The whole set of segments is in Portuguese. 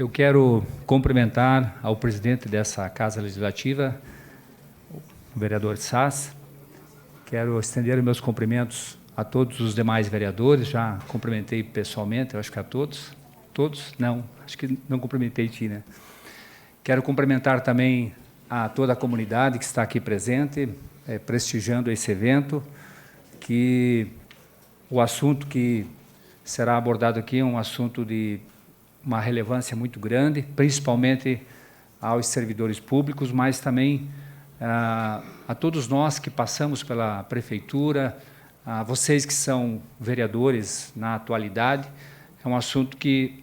Eu quero cumprimentar ao presidente dessa Casa Legislativa, o vereador Sass. Quero estender os meus cumprimentos a todos os demais vereadores. Já cumprimentei pessoalmente, eu acho que a todos. Todos? Não, acho que não cumprimentei ti, né? Quero cumprimentar também a toda a comunidade que está aqui presente, prestigiando esse evento, que o assunto que será abordado aqui é um assunto de uma relevância muito grande, principalmente aos servidores públicos, mas também a todos nós que passamos pela prefeitura, a vocês que são vereadores na atualidade. É um assunto que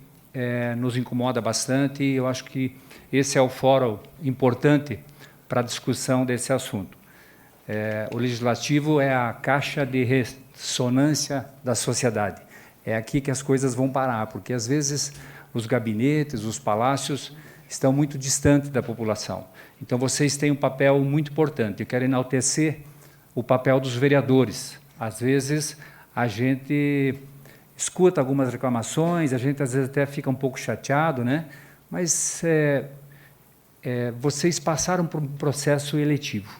nos incomoda bastante e eu acho que esse é o fórum importante para a discussão desse assunto. O Legislativo é a caixa de ressonância da sociedade. É aqui que as coisas vão parar, porque, às vezes, os gabinetes, os palácios estão muito distantes da população. Então, vocês têm um papel muito importante. Eu quero enaltecer o papel dos vereadores. Às vezes, a gente escuta algumas reclamações, a gente, às vezes, até fica um pouco chateado, né? Mas vocês passaram por um processo eletivo.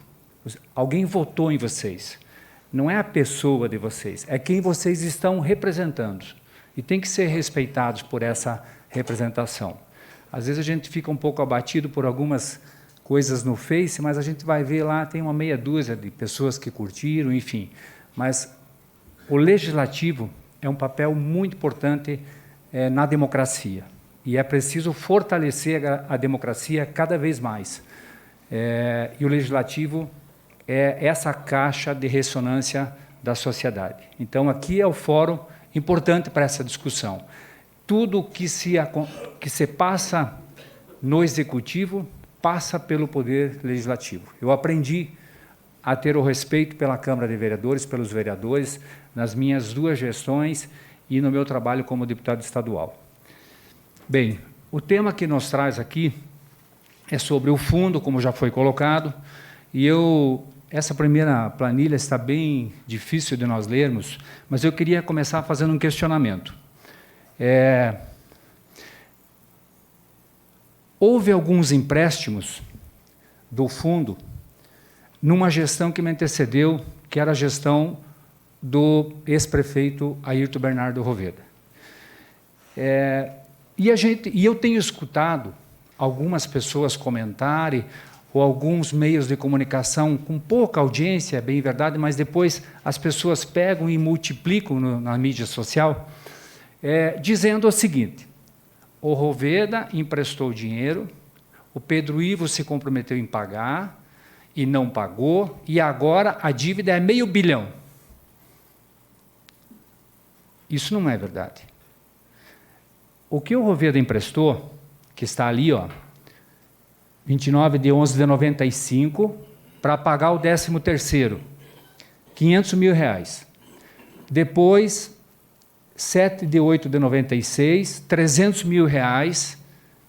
Alguém votou em vocês. Não é a pessoa de vocês, é quem vocês estão representando. E tem que ser respeitados por essa representação. Às vezes a gente fica um pouco abatido por algumas coisas no Face, mas a gente vai ver lá, tem uma meia dúzia de pessoas que curtiram, enfim. Mas o Legislativo é um papel muito importante na democracia. E é preciso fortalecer a democracia cada vez mais. E o Legislativo é essa caixa de ressonância da sociedade. Então, aqui é o fórum importante para essa discussão. Tudo que se passa no Executivo passa pelo Poder Legislativo. Eu aprendi a ter o respeito pela Câmara de Vereadores, pelos vereadores, nas minhas 2 gestões e no meu trabalho como deputado estadual. Bem, o tema que nos traz aqui é sobre o fundo, como já foi colocado, e essa primeira planilha está bem difícil de nós lermos, mas eu queria começar fazendo um questionamento. Houve alguns empréstimos do fundo numa gestão que me antecedeu, que era a gestão do ex-prefeito Airton Bernardo Roveda. E eu tenho escutado algumas pessoas comentarem, ou alguns meios de comunicação com pouca audiência, é bem verdade, mas depois as pessoas pegam e multiplicam na mídia social, dizendo o seguinte: o Roveda emprestou dinheiro, o Pedro Ivo se comprometeu em pagar e não pagou, e agora a dívida é R$500 milhão. Isso não é verdade. O que o Roveda emprestou, que está ali, ó, 29/11/95, para pagar o 13º, R$500 mil. Depois, 7/8/96, R$300 mil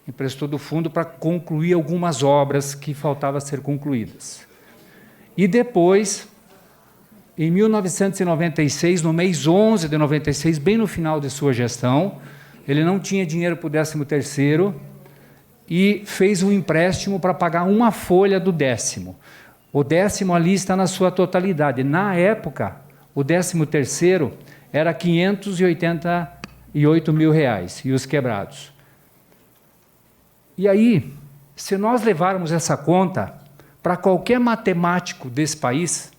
emprestou do fundo para concluir algumas obras que faltavam ser concluídas. E depois, em 1996, no mês 11 de 96, bem no final de sua gestão, ele não tinha dinheiro para o 13º, e fez um empréstimo para pagar uma folha do 10º. O 10º ali está na sua totalidade. Na época, o 13º era R$588 mil, e os quebrados. E aí, se nós levarmos essa conta para qualquer matemático desse país,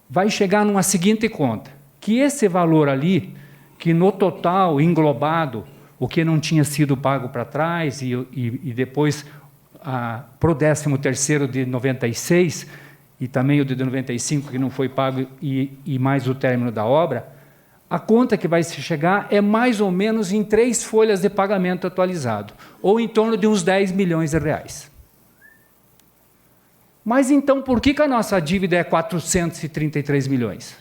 vai chegar numa seguinte conta, que esse valor ali, que no total, englobado, o que não tinha sido pago para trás e depois para o 13º de 96 e também o de 95 que não foi pago e mais o término da obra, a conta que vai se chegar é mais ou menos em 3 folhas de pagamento atualizado, ou em torno de uns R$10 milhões. Mas então por que a nossa dívida é 433 milhões?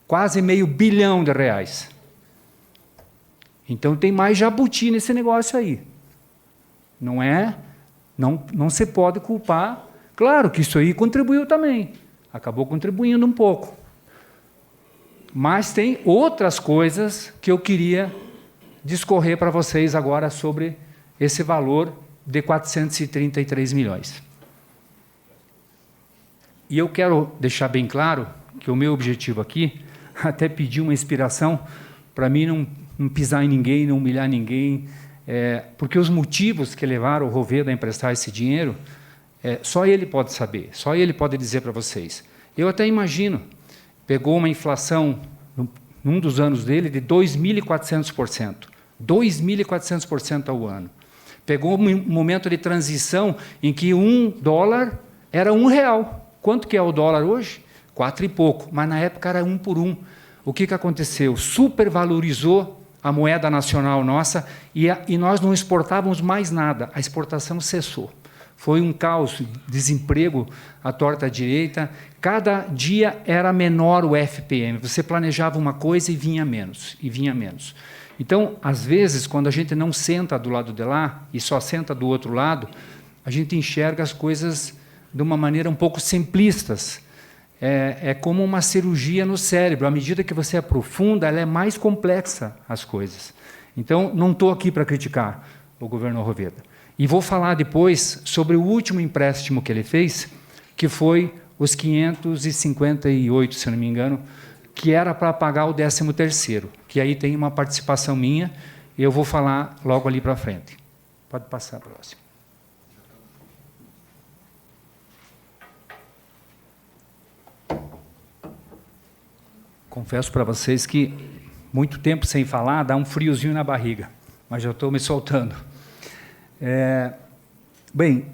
Quase R$500 bilhão. Então, tem mais jabuti nesse negócio aí. Não se pode culpar. Claro que isso aí contribuiu também. Acabou contribuindo um pouco. Mas tem outras coisas que eu queria discorrer para vocês agora sobre esse valor de 433 milhões. E eu quero deixar bem claro que o meu objetivo aqui, até pedir uma inspiração, para mim não pisar em ninguém, não humilhar ninguém, porque os motivos que levaram o Roveda a emprestar esse dinheiro, só ele pode saber, só ele pode dizer para vocês. Eu até imagino, pegou uma inflação, num dos anos dele, de 2.400%. 2.400% ao ano. Pegou um momento de transição em que $1 era R$1. Quanto que é o dólar hoje? 4 e pouco, mas na época era 1 por 1. O que aconteceu? Supervalorizou a moeda nacional nossa e nós não exportávamos mais nada. A exportação cessou. Foi um caos, desemprego à torta à direita. Cada dia era menor o FPM. Você planejava uma coisa e vinha menos, e vinha menos. Então, às vezes, quando a gente não senta do lado de lá e só senta do outro lado, a gente enxerga as coisas de uma maneira um pouco simplistas. É como uma cirurgia no cérebro. À medida que você aprofunda, ela é mais complexa, as coisas. Então, não estou aqui para criticar o governo Roveda. E vou falar depois sobre o último empréstimo que ele fez, que foi os 558, se não me engano, que era para pagar o 13º, que aí tem uma participação minha, e eu vou falar logo ali para frente. Pode passar a próxima. Confesso para vocês que muito tempo sem falar dá um friozinho na barriga, mas já estou me soltando. Bem,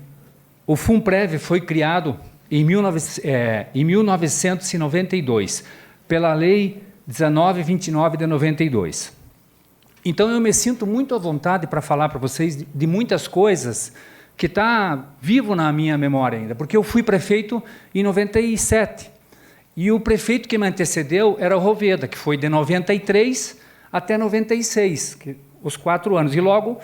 o FUNPREV foi criado em 1992, pela Lei 1929 de 92. Então, eu me sinto muito à vontade para falar para vocês de muitas coisas que está vivo na minha memória ainda, porque eu fui prefeito em 97, e o prefeito que me antecedeu era o Roveda, que foi de 93 até 96, os 4 anos, e logo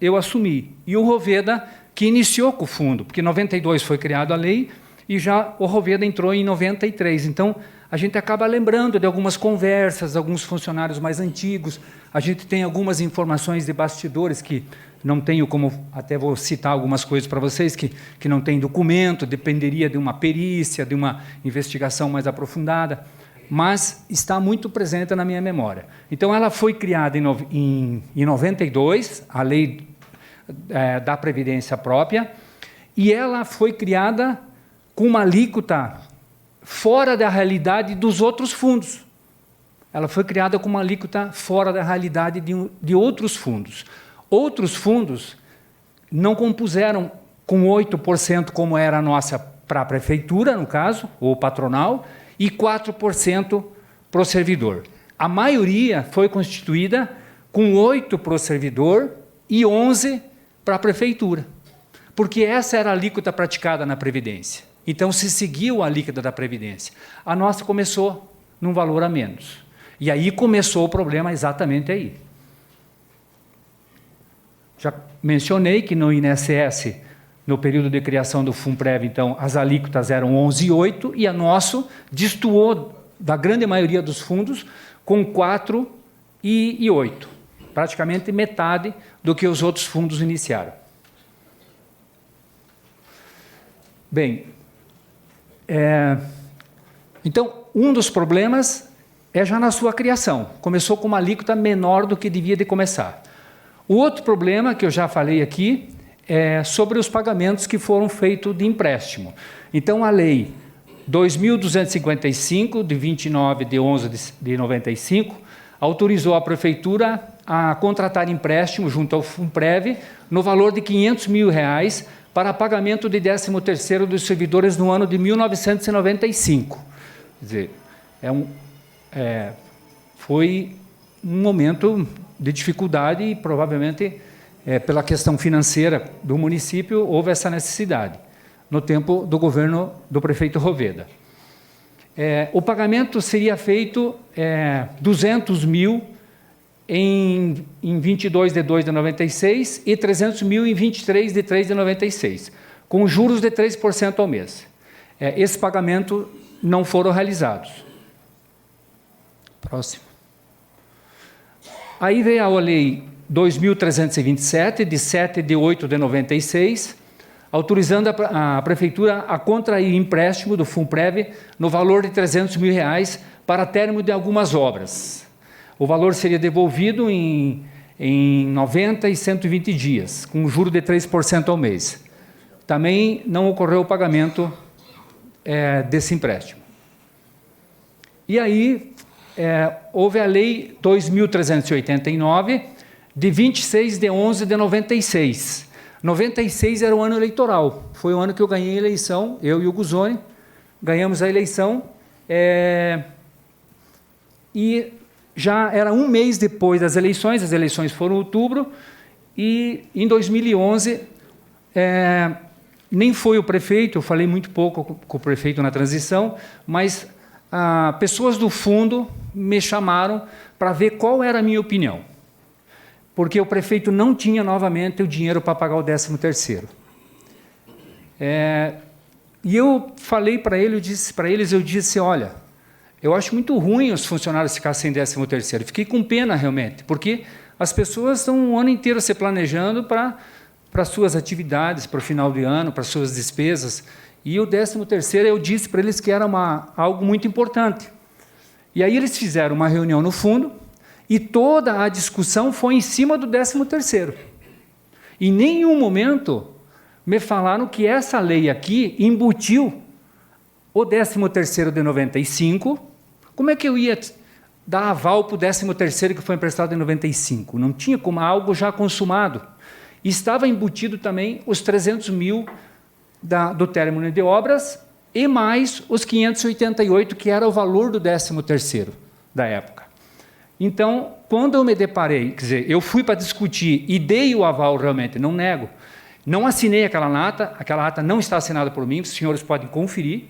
eu assumi. E o Roveda, que iniciou com o fundo, porque em 92 foi criada a lei, e já o Roveda entrou em 93. Então, a gente acaba lembrando de algumas conversas, alguns funcionários mais antigos, a gente tem algumas informações de bastidores que não tenho como, até vou citar algumas coisas para vocês, que não tem documento, dependeria de uma perícia, de uma investigação mais aprofundada, mas está muito presente na minha memória. Então, ela foi criada em 92, a lei da Previdência Própria, e ela foi criada com uma alíquota fora da realidade dos outros fundos. Ela foi criada com uma alíquota fora da realidade de outros fundos. Outros fundos não compuseram com 8%, como era a nossa para a prefeitura, no caso, ou patronal, e 4% para o servidor. A maioria foi constituída com 8% para o servidor e 11% para a prefeitura, porque essa era a alíquota praticada na Previdência. Então, se seguiu a alíquota da Previdência. A nossa começou num valor a menos. E aí começou o problema exatamente aí. Já mencionei que no INSS, no período de criação do FUNPREV, então, as alíquotas eram 11,8%, e a nossa destoou da grande maioria dos fundos com 4% e 8%. Praticamente metade do que os outros fundos iniciaram. Bem, então, um dos problemas é já na sua criação. Começou com uma alíquota menor do que devia de começar. O outro problema, que eu já falei aqui, é sobre os pagamentos que foram feitos de empréstimo. Então, a Lei 2.255, de 29/11/95, autorizou a Prefeitura a contratar empréstimo junto ao FUNPREV no valor de R$500 mil para pagamento de 13º dos servidores no ano de 1995. Quer dizer, foi um momento de dificuldade e, provavelmente, pela questão financeira do município, houve essa necessidade, no tempo do governo do prefeito Roveda. O pagamento seria feito 200 mil em 22/2/96 e 300 mil em 23/3/96, com juros de 3% ao mês. Esse pagamento não foram realizados. Próximo. Aí veio a Lei 2.327, de 7 de 8 de 96, autorizando a Prefeitura a contrair empréstimo do Funprev no valor de R$300 mil para término de algumas obras. O valor seria devolvido em 90 e 120 dias, com um juro de 3% ao mês. Também não ocorreu o pagamento desse empréstimo. E aí, houve a Lei 2.389, de 26 de 11 de 96. 96 era o ano eleitoral, foi o ano que eu ganhei a eleição, eu e o Guzoni, ganhamos a eleição, e já era um mês depois das eleições, as eleições foram em outubro, e em 2011, nem foi o prefeito, eu falei muito pouco com o prefeito na transição, mas pessoas do fundo me chamaram para ver qual era a minha opinião, porque o prefeito não tinha novamente o dinheiro para pagar o 13º. E eu falei para ele, eu disse, olha, eu acho muito ruim os funcionários ficarem sem 13º. Fiquei com pena, realmente, porque as pessoas estão um ano inteiro se planejando para suas atividades, para o final de ano, para suas despesas. E o 13º, eu disse para eles que era algo muito importante. E aí eles fizeram uma reunião no fundo, e toda a discussão foi em cima do 13º. Em nenhum momento me falaram que essa lei aqui embutiu o 13º de 95. Como é que eu ia dar aval para o 13º que foi emprestado em 95? Não tinha como, algo já consumado. E estava embutido também os 300 mil do término de obras e mais os 588, que era o valor do 13º da época. Então, quando eu me deparei, quer dizer, eu fui para discutir e dei o aval realmente, não nego, não assinei aquela ata não está assinada por mim, os senhores podem conferir,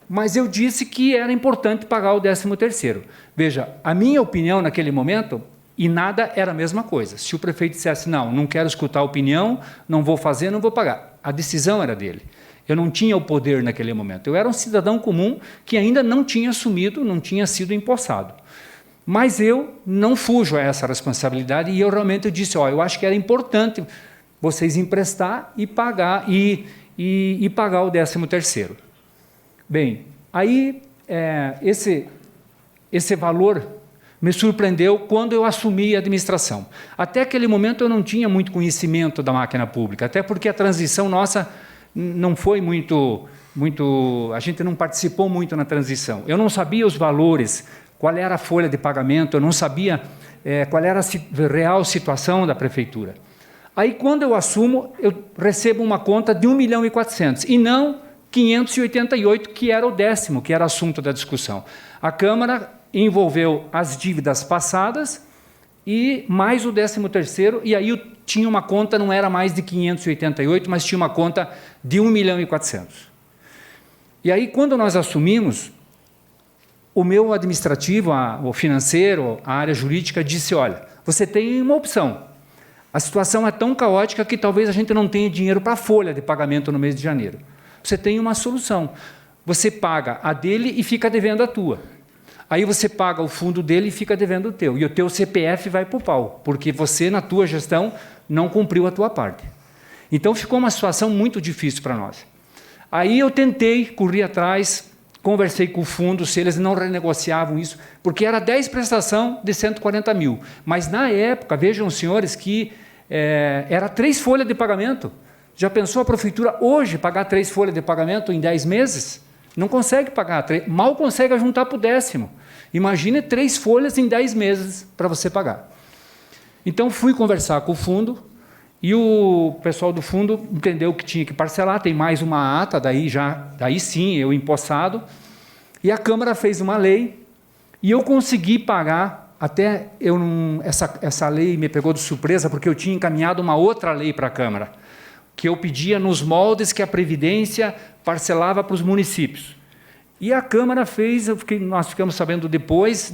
mas eu disse que era importante pagar o 13º. Veja, a minha opinião naquele momento, e nada era a mesma coisa. Se o prefeito dissesse, não quero escutar a opinião, não vou fazer, não vou pagar. A decisão era dele. Eu não tinha o poder naquele momento. Eu era um cidadão comum que ainda não tinha assumido, não tinha sido empossado. Mas eu não fujo a essa responsabilidade e eu realmente disse, eu acho que era importante vocês emprestar e pagar, e pagar o 13º. Bem, aí esse valor me surpreendeu quando eu assumi a administração. Até aquele momento eu não tinha muito conhecimento da máquina pública, até porque a transição nossa não foi muito, a gente não participou muito na transição. Eu não sabia os valores, qual era a folha de pagamento, eu não sabia qual era a real situação da prefeitura. Aí, quando eu assumo, eu recebo uma conta de 1.400.000, e não 588, que era o 10º, que era assunto da discussão. A Câmara envolveu as dívidas passadas e mais o 13º, e aí eu tinha uma conta, não era mais de 588, mas tinha uma conta de 1.400.000. E aí, quando nós assumimos, o meu administrativo, o financeiro, a área jurídica, disse, olha, você tem uma opção. A situação é tão caótica que talvez a gente não tenha dinheiro para a folha de pagamento no mês de janeiro. Você tem uma solução. Você paga a dele e fica devendo a tua. Aí você paga o fundo dele e fica devendo o teu. E o teu CPF vai para o pau, porque você, na tua gestão, não cumpriu a tua parte. Então, ficou uma situação muito difícil para nós. Aí eu tentei, corri atrás, conversei com o fundo, se eles não renegociavam isso, porque era 10 prestação de 140 mil. Mas, na época, vejam, senhores, que era 3 folhas de pagamento. Já pensou a prefeitura hoje pagar 3 folhas de pagamento em 10 meses? Não consegue pagar, mal consegue juntar para o 10º. Imagine 3 folhas em 10 meses para você pagar. Então, fui conversar com o fundo, e o pessoal do fundo entendeu que tinha que parcelar, tem mais uma ata, daí sim, eu empossado, e a Câmara fez uma lei, e eu consegui pagar, até essa lei me pegou de surpresa, porque eu tinha encaminhado uma outra lei para a Câmara, que eu pedia nos moldes que a Previdência parcelava para os municípios. E a Câmara fez, nós ficamos sabendo depois,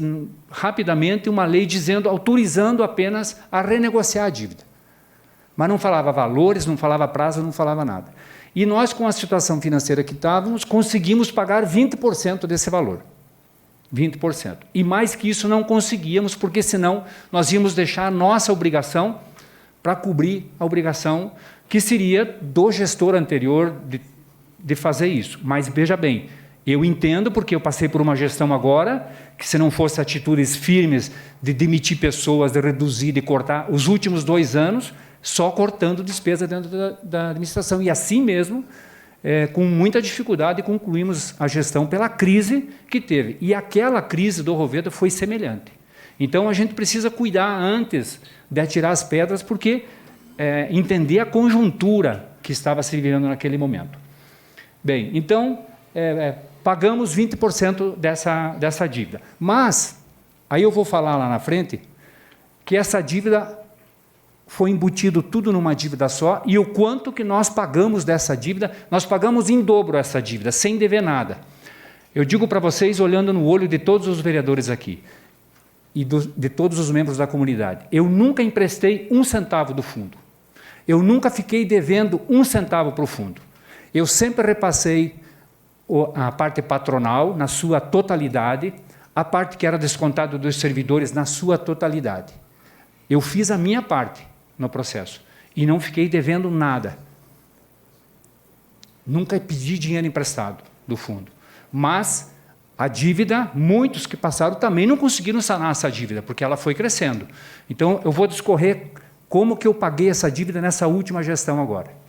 rapidamente, uma lei autorizando apenas a renegociar a dívida. Mas não falava valores, não falava prazo, não falava nada. E nós, com a situação financeira que estávamos, conseguimos pagar 20% desse valor. 20%. E mais que isso não conseguíamos, porque senão nós íamos deixar a nossa obrigação para cobrir a obrigação que seria do gestor anterior de fazer isso. Mas veja bem, eu entendo, porque eu passei por uma gestão agora, que se não fosse atitudes firmes de demitir pessoas, de reduzir, de cortar, os últimos 2 anos, só cortando despesa dentro da administração. E assim mesmo, com muita dificuldade, concluímos a gestão pela crise que teve. E aquela crise do Rovedo foi semelhante. Então, a gente precisa cuidar antes de atirar as pedras, porque entender a conjuntura que estava se vivendo naquele momento. Bem, então, pagamos 20% dessa dívida. Mas, aí eu vou falar lá na frente, que essa dívida foi embutido tudo numa dívida só, e o quanto que nós pagamos dessa dívida, nós pagamos em dobro essa dívida, sem dever nada. Eu digo para vocês, olhando no olho de todos os vereadores aqui, e de todos os membros da comunidade, eu nunca emprestei 1 centavo do fundo. Eu nunca fiquei devendo 1 centavo para o fundo. Eu sempre repassei a parte patronal na sua totalidade, a parte que era descontada dos servidores na sua totalidade. Eu fiz a minha parte no processo e não fiquei devendo nada. Nunca pedi dinheiro emprestado do fundo. Mas a dívida, muitos que passaram também não conseguiram sanar essa dívida, porque ela foi crescendo. Então, eu vou discorrer como que eu paguei essa dívida nessa última gestão agora.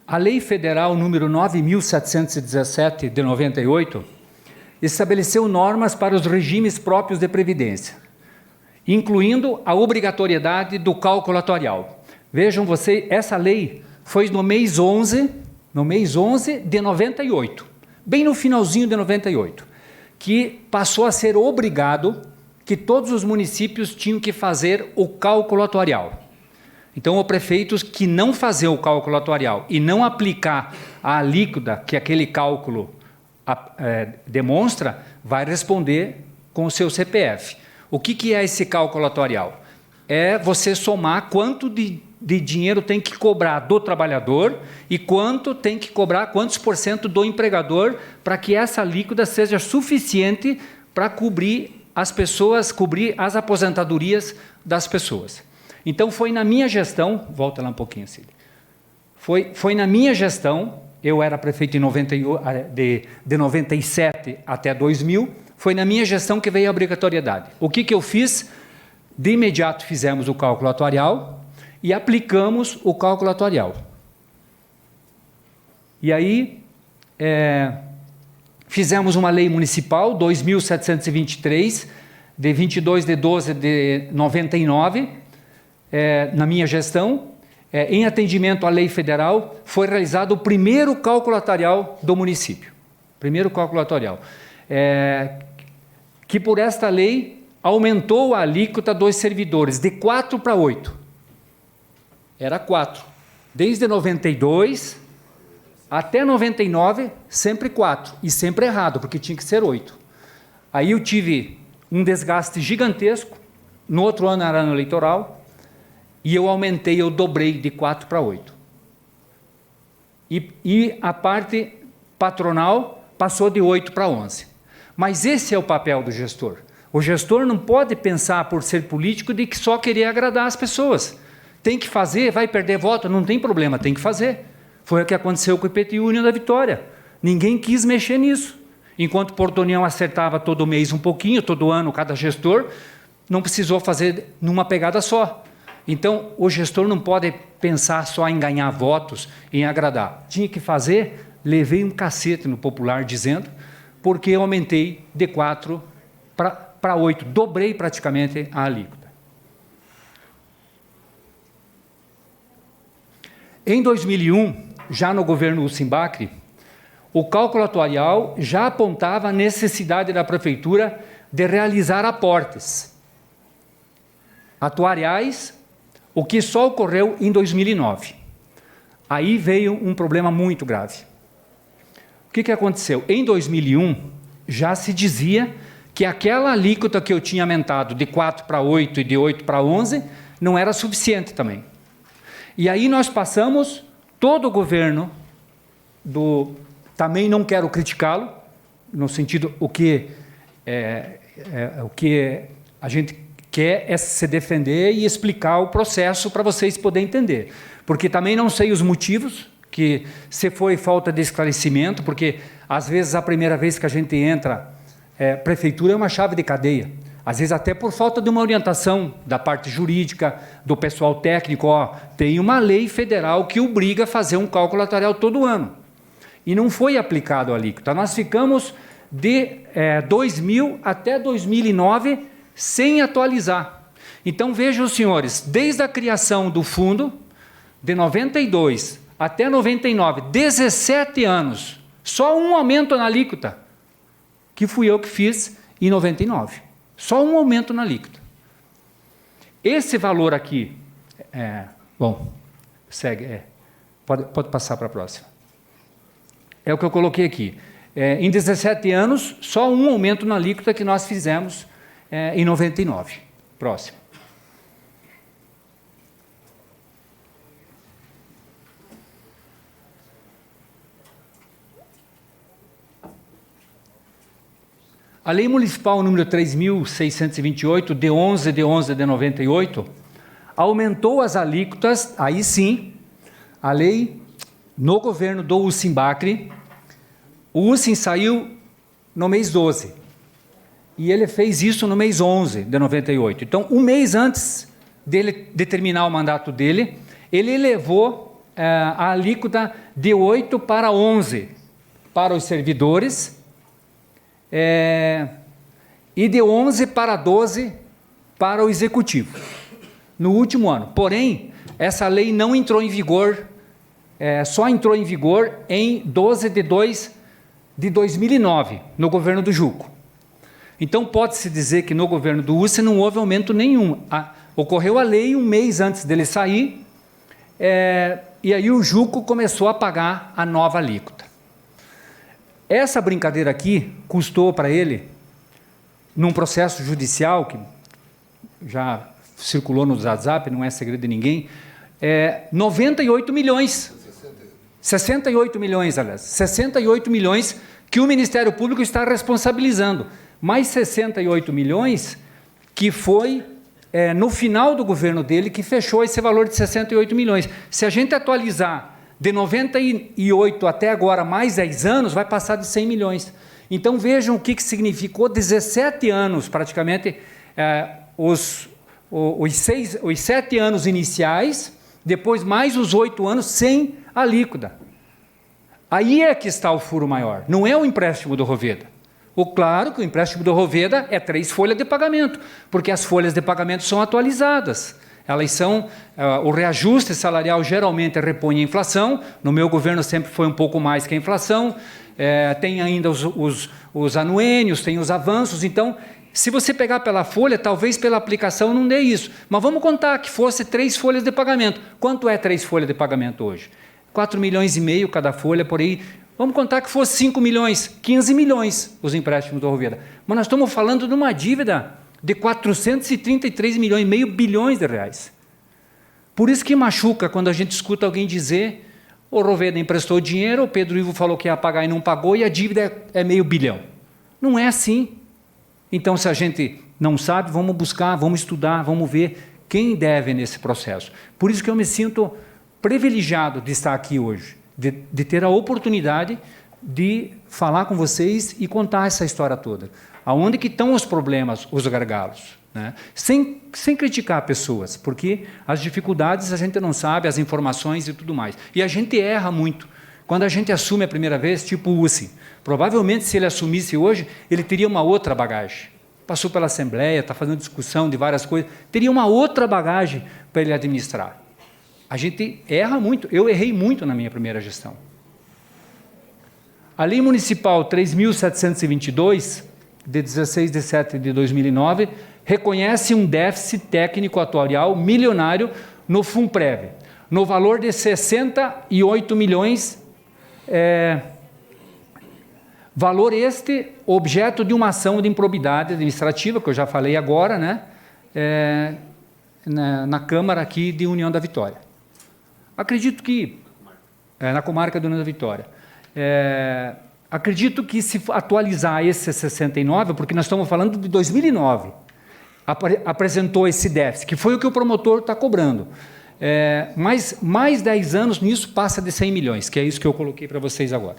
A Lei Federal número 9.717, de 98, estabeleceu normas para os regimes próprios de previdência, incluindo a obrigatoriedade do cálculo atuarial. Vejam vocês, essa lei foi no mês 11 de 98, bem no finalzinho de 98, que passou a ser obrigado que todos os municípios tinham que fazer o cálculo atuarial. Então, o prefeito que não fazer o cálculo atuarial e não aplicar a alíquota que aquele cálculo demonstra, vai responder com o seu CPF. O que é esse cálculo atuarial? É você somar quanto de dinheiro tem que cobrar do trabalhador e quanto tem que cobrar, quantos % do empregador, para que essa alíquota seja suficiente para cobrir as pessoas, cobrir as aposentadorias das pessoas. Então, foi na minha gestão, volta lá um pouquinho, Cílio, foi na minha gestão, eu era prefeito de 97 até 2000, foi na minha gestão que veio a obrigatoriedade. O que eu fiz? De imediato fizemos o cálculo atuarial e aplicamos o cálculo atuarial. E aí, fizemos uma lei municipal, 2.723, de 22 de 12 de 99, na minha gestão, em atendimento à lei federal, foi realizado o primeiro cálculo atuarial do município. Primeiro cálculo atuarial. Que por esta lei aumentou a alíquota dos servidores de 4 para 8. Era 4. Desde 92 até 99, sempre 4. E sempre errado, porque tinha que ser 8. Aí eu tive um desgaste gigantesco. No outro ano era ano eleitoral. E eu aumentei, eu dobrei de 4 para 8. E a parte patronal passou de 8 para 11. Mas esse é o papel do gestor. O gestor não pode pensar, por ser político, de que só querer agradar as pessoas. Tem que fazer, vai perder voto, não tem problema, tem que fazer. Foi o que aconteceu com o IPTU União da Vitória. Ninguém quis mexer nisso. Enquanto Porto União acertava todo mês um pouquinho, todo ano, cada gestor, não precisou fazer numa pegada só. Então, o gestor não pode pensar só em ganhar votos, em agradar. Tinha que fazer, levei um cacete no popular dizendo, porque eu aumentei de 4 para 8, dobrei praticamente a alíquota. Em 2001, já no governo Usimbacri, o cálculo atuarial já apontava a necessidade da prefeitura de realizar aportes atuariais, o que só ocorreu em 2009. Aí veio um problema muito grave. O que aconteceu? Em 2001, já se dizia que aquela alíquota que eu tinha aumentado de 4 para 8 e de 8 para 11, não era suficiente também. E aí nós passamos, todo o governo, também não quero criticá-lo, no sentido, o que a gente quer é se defender e explicar o processo para vocês poderem entender. Porque também não sei os motivos, que se foi falta de esclarecimento, porque às vezes a primeira vez que a gente entra, prefeitura é uma chave de cadeia. Às vezes até por falta de uma orientação da parte jurídica, do pessoal técnico, tem uma lei federal que obriga a fazer um cálculo atuarial todo ano. E não foi aplicado a alíquota. Nós ficamos de 2000 até 2009 sem atualizar. Então, vejam, senhores, desde a criação do fundo, de 92 até 99, 17 anos, só um aumento na alíquota, que fui eu que fiz em 99. Só um aumento na alíquota. Esse valor aqui, bom, segue, pode passar para a próxima. É o que eu coloquei aqui. Em 17 anos, só um aumento na alíquota que nós fizemos em 99. Próximo. A Lei Municipal número 3.628, de 11 de 98, aumentou as alíquotas, aí sim, a lei, no governo do Ussim Bacri. O Ussim saiu no mês 12, e ele fez isso no mês 11 de 98. Então, um mês antes dele de terminar o mandato dele, ele elevou a alíquota de 8 para 11 para os servidores, e de 11 para 12 para o executivo, no último ano. Porém, essa lei não entrou em vigor, só entrou em vigor em 12 de 2 de 2009, no governo do Juco. Então, pode-se dizer que no governo do Ussim não houve aumento nenhum. Ocorreu a lei um mês antes dele sair, e aí o Juco começou a pagar a nova alíquota. Essa brincadeira aqui custou para ele, num processo judicial, que já circulou no WhatsApp, não é segredo de ninguém, 98 milhões. 68 milhões, aliás. 68 milhões que o Ministério Público está responsabilizando. Mais 68 milhões que foi no final do governo dele que fechou esse valor de 68 milhões. Se a gente atualizar de 98 até agora, mais 10 anos, vai passar de 100 milhões. Então, vejam o que significou 17 anos, praticamente, os 7 anos iniciais, depois mais os 8 anos sem alíquota. Aí é que está o furo maior, não é o empréstimo do Roveda. Claro que o empréstimo do Roveda é 3 folhas de pagamento, porque as folhas de pagamento são atualizadas. Elas são, o reajuste salarial geralmente repõe a inflação, no meu governo sempre foi um pouco mais que a inflação, tem ainda os anuênios, tem os avanços. Então, se você pegar pela folha, talvez pela aplicação não dê isso, mas vamos contar que fosse 3 folhas de pagamento. Quanto é 3 folhas de pagamento hoje? 4 milhões e meio cada folha, por aí. Vamos contar que fosse 5 milhões, 15 milhões os empréstimos do Roveda. Mas nós estamos falando de uma dívida de 433 milhões, meio bilhões de reais. Por isso que machuca quando a gente escuta alguém dizer: o Roveda emprestou dinheiro, o Pedro Ivo falou que ia pagar e não pagou, e a dívida é meio bilhão. Não é assim. Então, se a gente não sabe, vamos buscar, vamos estudar, vamos ver quem deve nesse processo. Por isso que eu me sinto privilegiado de estar aqui hoje, de ter a oportunidade de falar com vocês e contar essa história toda. Aonde que estão os problemas, os gargalos, né? Sem criticar pessoas, porque as dificuldades a gente não sabe, as informações e tudo mais. E a gente erra muito. Quando a gente assume a primeira vez, tipo o Ussim, provavelmente se ele assumisse hoje, ele teria uma outra bagagem. Passou pela Assembleia, está fazendo discussão de várias coisas, teria uma outra bagagem para ele administrar. A gente erra muito, eu errei muito na minha primeira gestão. A Lei Municipal 3.722, de 16 de 7 de 2009, reconhece um déficit técnico atuarial milionário no FUNPREV, no valor de 68 milhões, valor este objeto de uma ação de improbidade administrativa, que eu já falei agora, né? na Câmara aqui de União da Vitória. Acredito que... na comarca de União da Vitória. Acredito que se atualizar esse 69, porque nós estamos falando de 2009, apresentou esse déficit, que foi o que o promotor está cobrando. Mas mais 10 anos nisso passa de 100 milhões, que é isso que eu coloquei para vocês agora.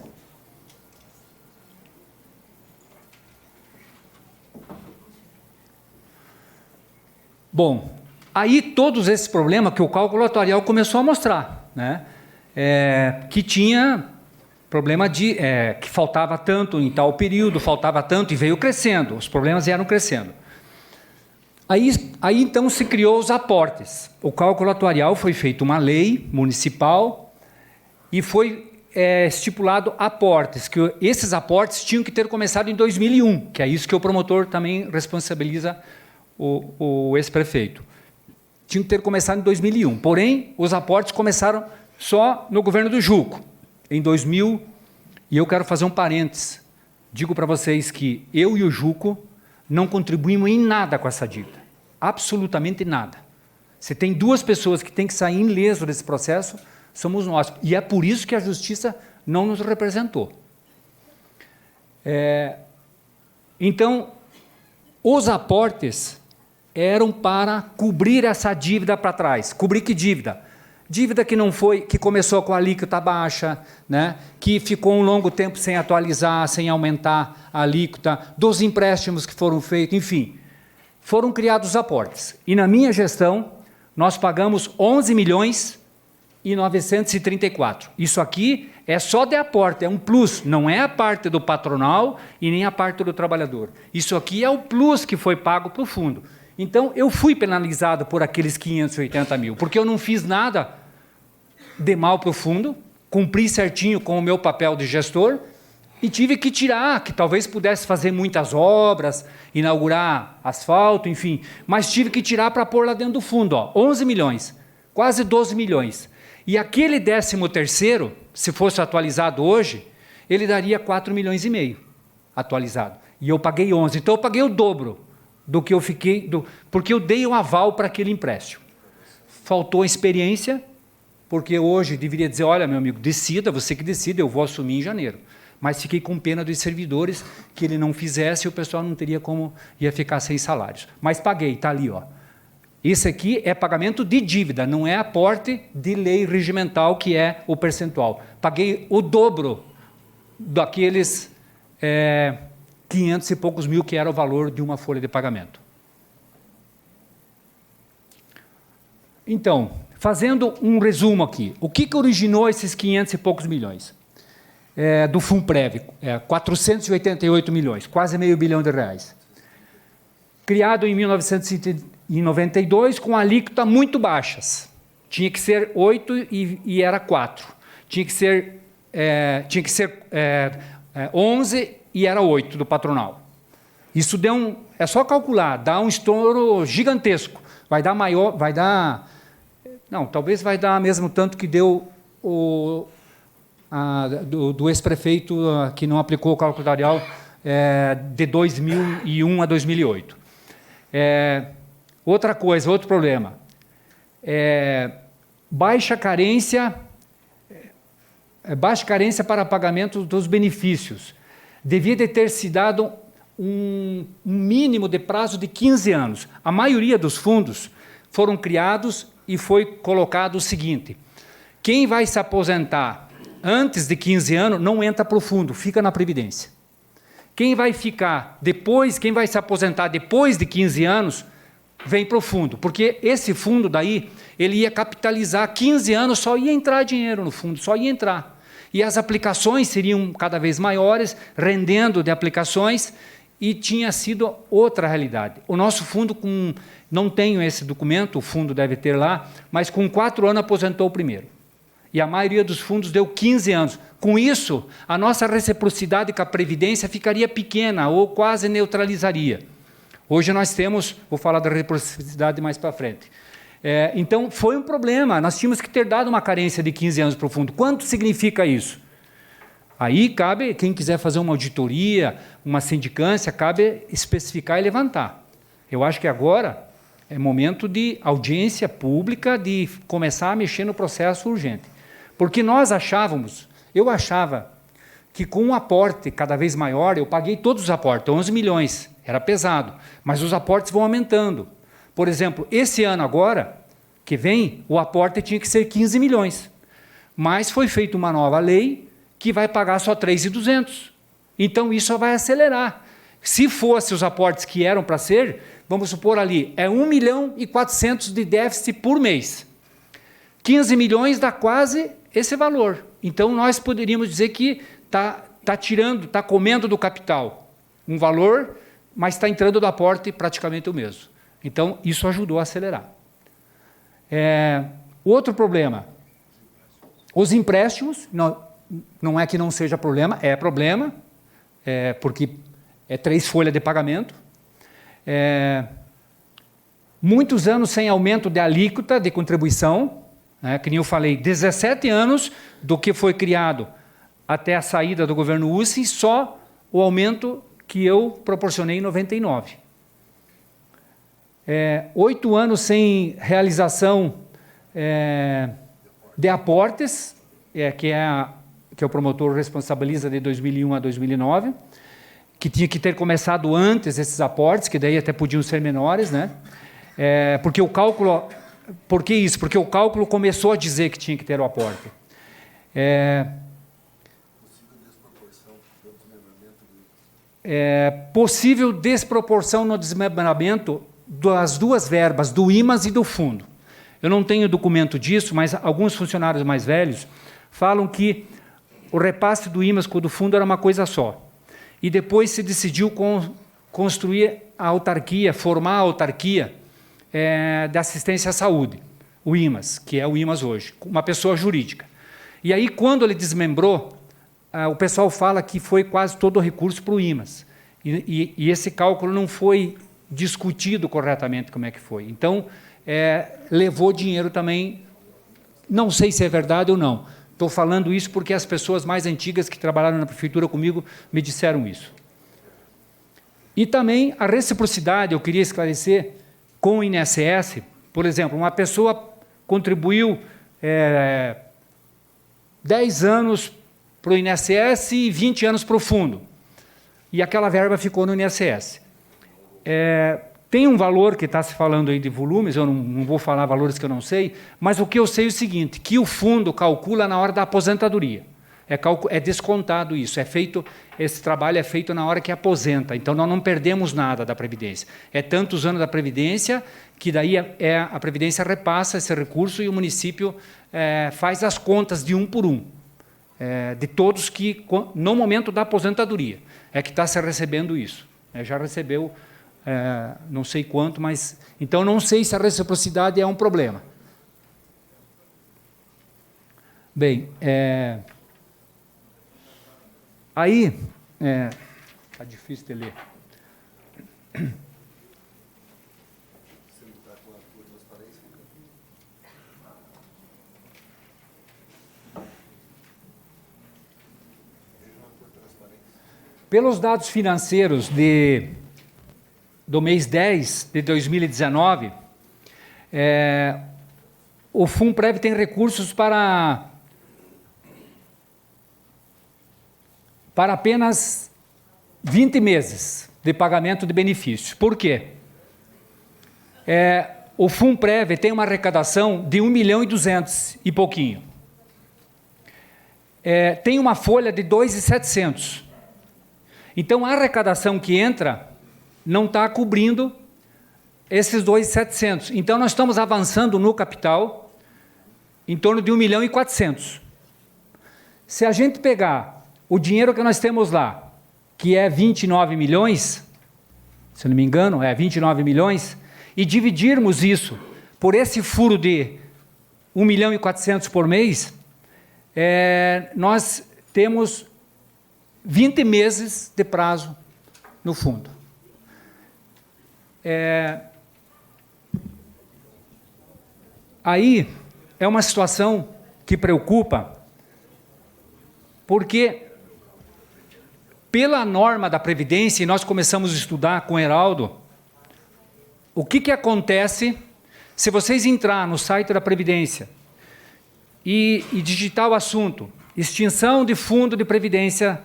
Bom, aí todos esses problemas que o cálculo atuarial começou a mostrar, né? Que tinha problema de que faltava tanto em tal período, faltava tanto e veio crescendo, os problemas vieram crescendo. Aí então se criou os aportes. O cálculo atuarial foi feito uma lei municipal e foi estipulado aportes, que esses aportes tinham que ter começado em 2001, que é isso que o promotor também responsabiliza o ex-prefeito. Tinham que ter começado em 2001, porém os aportes começaram só no governo do Juco, em 2000, e eu quero fazer um parênteses. Digo para vocês que eu e o Juco não contribuímos em nada com essa dívida, absolutamente nada. Se tem duas pessoas que têm que sair ileso desse processo, somos nós, e é por isso que a Justiça não nos representou. Então, os aportes eram para cobrir essa dívida para trás. Cobrir que dívida? Dívida que não foi, que começou com a alíquota baixa, né? Que ficou um longo tempo sem atualizar, sem aumentar a alíquota, dos empréstimos que foram feitos, enfim. Foram criados aportes. E na minha gestão, nós pagamos 11 milhões e 934. Isso aqui é só de aporte, é um plus, não é a parte do patronal e nem a parte do trabalhador. Isso aqui é o plus que foi pago para o fundo. Então, eu fui penalizado por aqueles 580 mil, porque eu não fiz nada de mal para o fundo, cumpri certinho com o meu papel de gestor e tive que tirar, que talvez pudesse fazer muitas obras, inaugurar asfalto, enfim, mas tive que tirar para pôr lá dentro do fundo, 11 milhões, quase 12 milhões. E aquele 13º, se fosse atualizado hoje, ele daria 4 milhões e meio atualizado. E eu paguei 11, então eu paguei o dobro do que eu fiquei, porque eu dei um aval para aquele empréstimo. Faltou experiência, porque hoje deveria dizer, olha, meu amigo, decida, você que decida, eu vou assumir em janeiro. Mas fiquei com pena dos servidores, que ele não fizesse, e o pessoal não teria como, ia ficar sem salários. Mas paguei, está ali, ó. Isso aqui é pagamento de dívida, não é aporte de lei regimental, que é o percentual. Paguei o dobro daqueles 500 e poucos mil, que era o valor de uma folha de pagamento. Então, fazendo um resumo aqui, o que originou esses 500 e poucos milhões? Do FUNPREV, 488 milhões, quase meio bilhão de reais. Criado em 1992, com alíquota muito baixas. Tinha que ser 8 e era 4. Tinha que ser 11 e era 8 do patronal. Isso deu é só calcular, dá um estouro gigantesco. Vai dar maior, vai dar... Não, talvez vai dar mesmo tanto que deu do ex-prefeito que não aplicou o cálculo atuarial de 2001 a 2008. Outra coisa, outro problema. Baixa carência para pagamento dos benefícios. Devia de ter se dado um mínimo de prazo de 15 anos. A maioria dos fundos foram criados e foi colocado o seguinte: quem vai se aposentar antes de 15 anos não entra para o fundo, fica na Previdência. Quem vai ficar depois, quem vai se aposentar depois de 15 anos, vem para o fundo, porque esse fundo daí, ele ia capitalizar 15 anos, só ia entrar dinheiro no fundo, só ia entrar. E as aplicações seriam cada vez maiores, rendendo de aplicações, e tinha sido outra realidade. O nosso fundo, não tenho esse documento, o fundo deve ter lá, mas com 4 anos aposentou o primeiro. E a maioria dos fundos deu 15 anos. Com isso, a nossa reciprocidade com a Previdência ficaria pequena ou quase neutralizaria. Hoje nós temos, vou falar da reciprocidade mais para frente. Então, foi um problema, nós tínhamos que ter dado uma carência de 15 anos para o fundo. Quanto significa isso? Aí cabe, quem quiser fazer uma auditoria, uma sindicância, cabe especificar e levantar. Eu acho que agora É momento de audiência pública, de começar a mexer no processo urgente. Porque eu achava que com um aporte cada vez maior, eu paguei todos os aportes, 11 milhões, era pesado, mas os aportes vão aumentando. Por exemplo, esse ano agora, que vem, o aporte tinha que ser 15 milhões, mas foi feita uma nova lei que vai pagar só 3.200. Então, isso vai acelerar. Se fosse os aportes que eram para ser, vamos supor ali, é 1.400.000 de déficit por mês. 15 milhões dá quase esse valor. Então, nós poderíamos dizer que está comendo do capital um valor, mas está entrando do aporte praticamente o mesmo. Então, isso ajudou a acelerar. Outro problema, os empréstimos, não é que não seja problema, é problema, porque é 3 folhas de pagamento. Muitos anos sem aumento de alíquota de contribuição, que nem eu falei, 17 anos do que foi criado até a saída do governo UCI, só o aumento que eu proporcionei em 99. 8 anos sem realização de aportes, que o promotor responsabiliza de 2001 a 2009, que tinha que ter começado antes esses aportes, que daí até podiam ser menores, né? Porque o cálculo... Por que isso? Porque o cálculo começou a dizer que tinha que ter o aporte. Possível desproporção no desmembramento das duas verbas, do IMAS e do fundo. Eu não tenho documento disso, mas alguns funcionários mais velhos falam que o repasse do IMAS com o do fundo era uma coisa só. E depois se decidiu construir a autarquia, formar a autarquia de assistência à saúde, o IMAS, que é o IMAS hoje, uma pessoa jurídica. E aí, quando ele desmembrou, o pessoal fala que foi quase todo o recurso para o IMAS. E esse cálculo não foi discutido corretamente como é que foi. Então, levou dinheiro também, não sei se é verdade ou não. Estou falando isso porque as pessoas mais antigas que trabalharam na prefeitura comigo me disseram isso. E também a reciprocidade, eu queria esclarecer, com o INSS, por exemplo, uma pessoa contribuiu 10 anos para o INSS e 20 anos para o fundo. E aquela verba ficou no INSS. Tem um valor que está se falando aí de volumes, eu não vou falar valores que eu não sei, mas o que eu sei é o seguinte, que o fundo calcula na hora da aposentadoria. É descontado isso, esse trabalho é feito na hora que aposenta, então nós não perdemos nada da Previdência. É tantos anos da Previdência, que daí a Previdência repassa esse recurso e o município faz as contas de um por um, de todos que, no momento da aposentadoria, que está se recebendo isso. Já recebeu... não sei quanto, mas... Então, não sei se a reciprocidade é um problema. Bem, aí... Está difícil de ler. Pelos dados financeiros do mês 10 de 2019, o Funprev tem recursos para apenas 20 meses de pagamento de benefícios. Por quê? O Funprev tem uma arrecadação de 1.200.000 e pouquinho. Tem uma folha de 2.700. Então, a arrecadação que entra não está cobrindo esses 2.700. Então, nós estamos avançando no capital em torno de 1.400.000. Se a gente pegar o dinheiro que nós temos lá, que é 29 milhões, se não me engano, 29 milhões, e dividirmos isso por esse furo de 1.400.000 por mês, nós temos 20 meses de prazo no fundo. Aí é uma situação que preocupa, porque pela norma da Previdência, e nós começamos a estudar com o Heraldo, o que acontece se vocês entrar no site da Previdência e digitar o assunto, extinção de fundo de previdência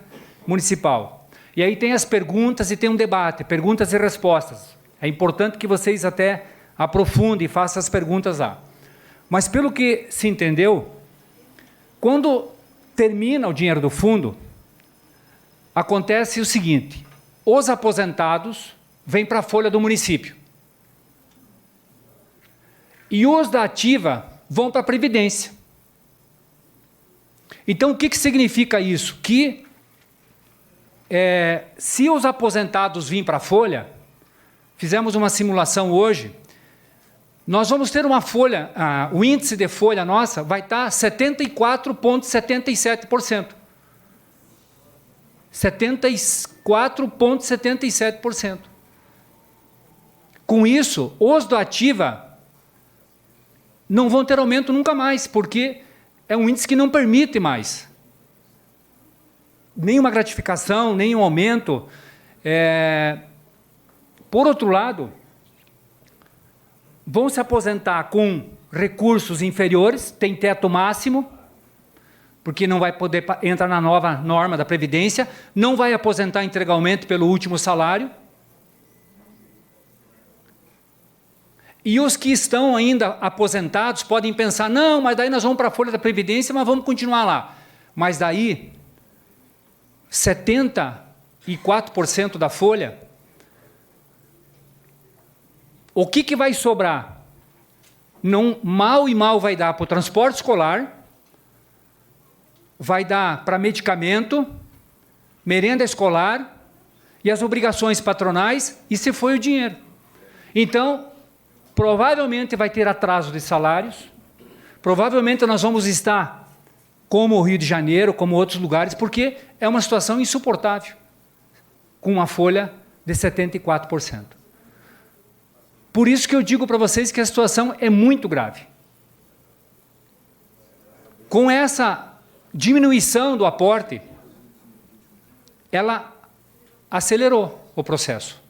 municipal. E aí tem as perguntas e tem um debate, perguntas e respostas. É importante que vocês até aprofundem e façam as perguntas lá. Mas pelo que se entendeu, quando termina o dinheiro do fundo, acontece o seguinte: os aposentados vêm para a folha do município. E os da ativa vão para a Previdência. Então, o que significa isso? Que se os aposentados virem para a folha, fizemos uma simulação hoje, nós vamos ter uma folha, o índice de folha nossa vai estar 74,77%. 74,77%. Com isso, os do ativa não vão ter aumento nunca mais, porque é um índice que não permite mais nenhuma gratificação, nenhum aumento. Por outro lado, vão se aposentar com recursos inferiores, tem teto máximo, porque não vai poder entrar na nova norma da Previdência, não vai aposentar integralmente pelo último salário. E os que estão ainda aposentados podem pensar, não, mas daí nós vamos para a folha da Previdência, mas vamos continuar lá. Mas daí, 74% da folha, o que vai sobrar? Não, mal e mal vai dar para o transporte escolar, vai dar para medicamento, merenda escolar e as obrigações patronais, e se foi o dinheiro. Então, provavelmente vai ter atraso de salários, provavelmente nós vamos estar como o Rio de Janeiro, como outros lugares, porque é uma situação insuportável, com uma folha de 74%. Por isso que eu digo para vocês que a situação é muito grave. Com essa diminuição do aporte, ela acelerou o processo.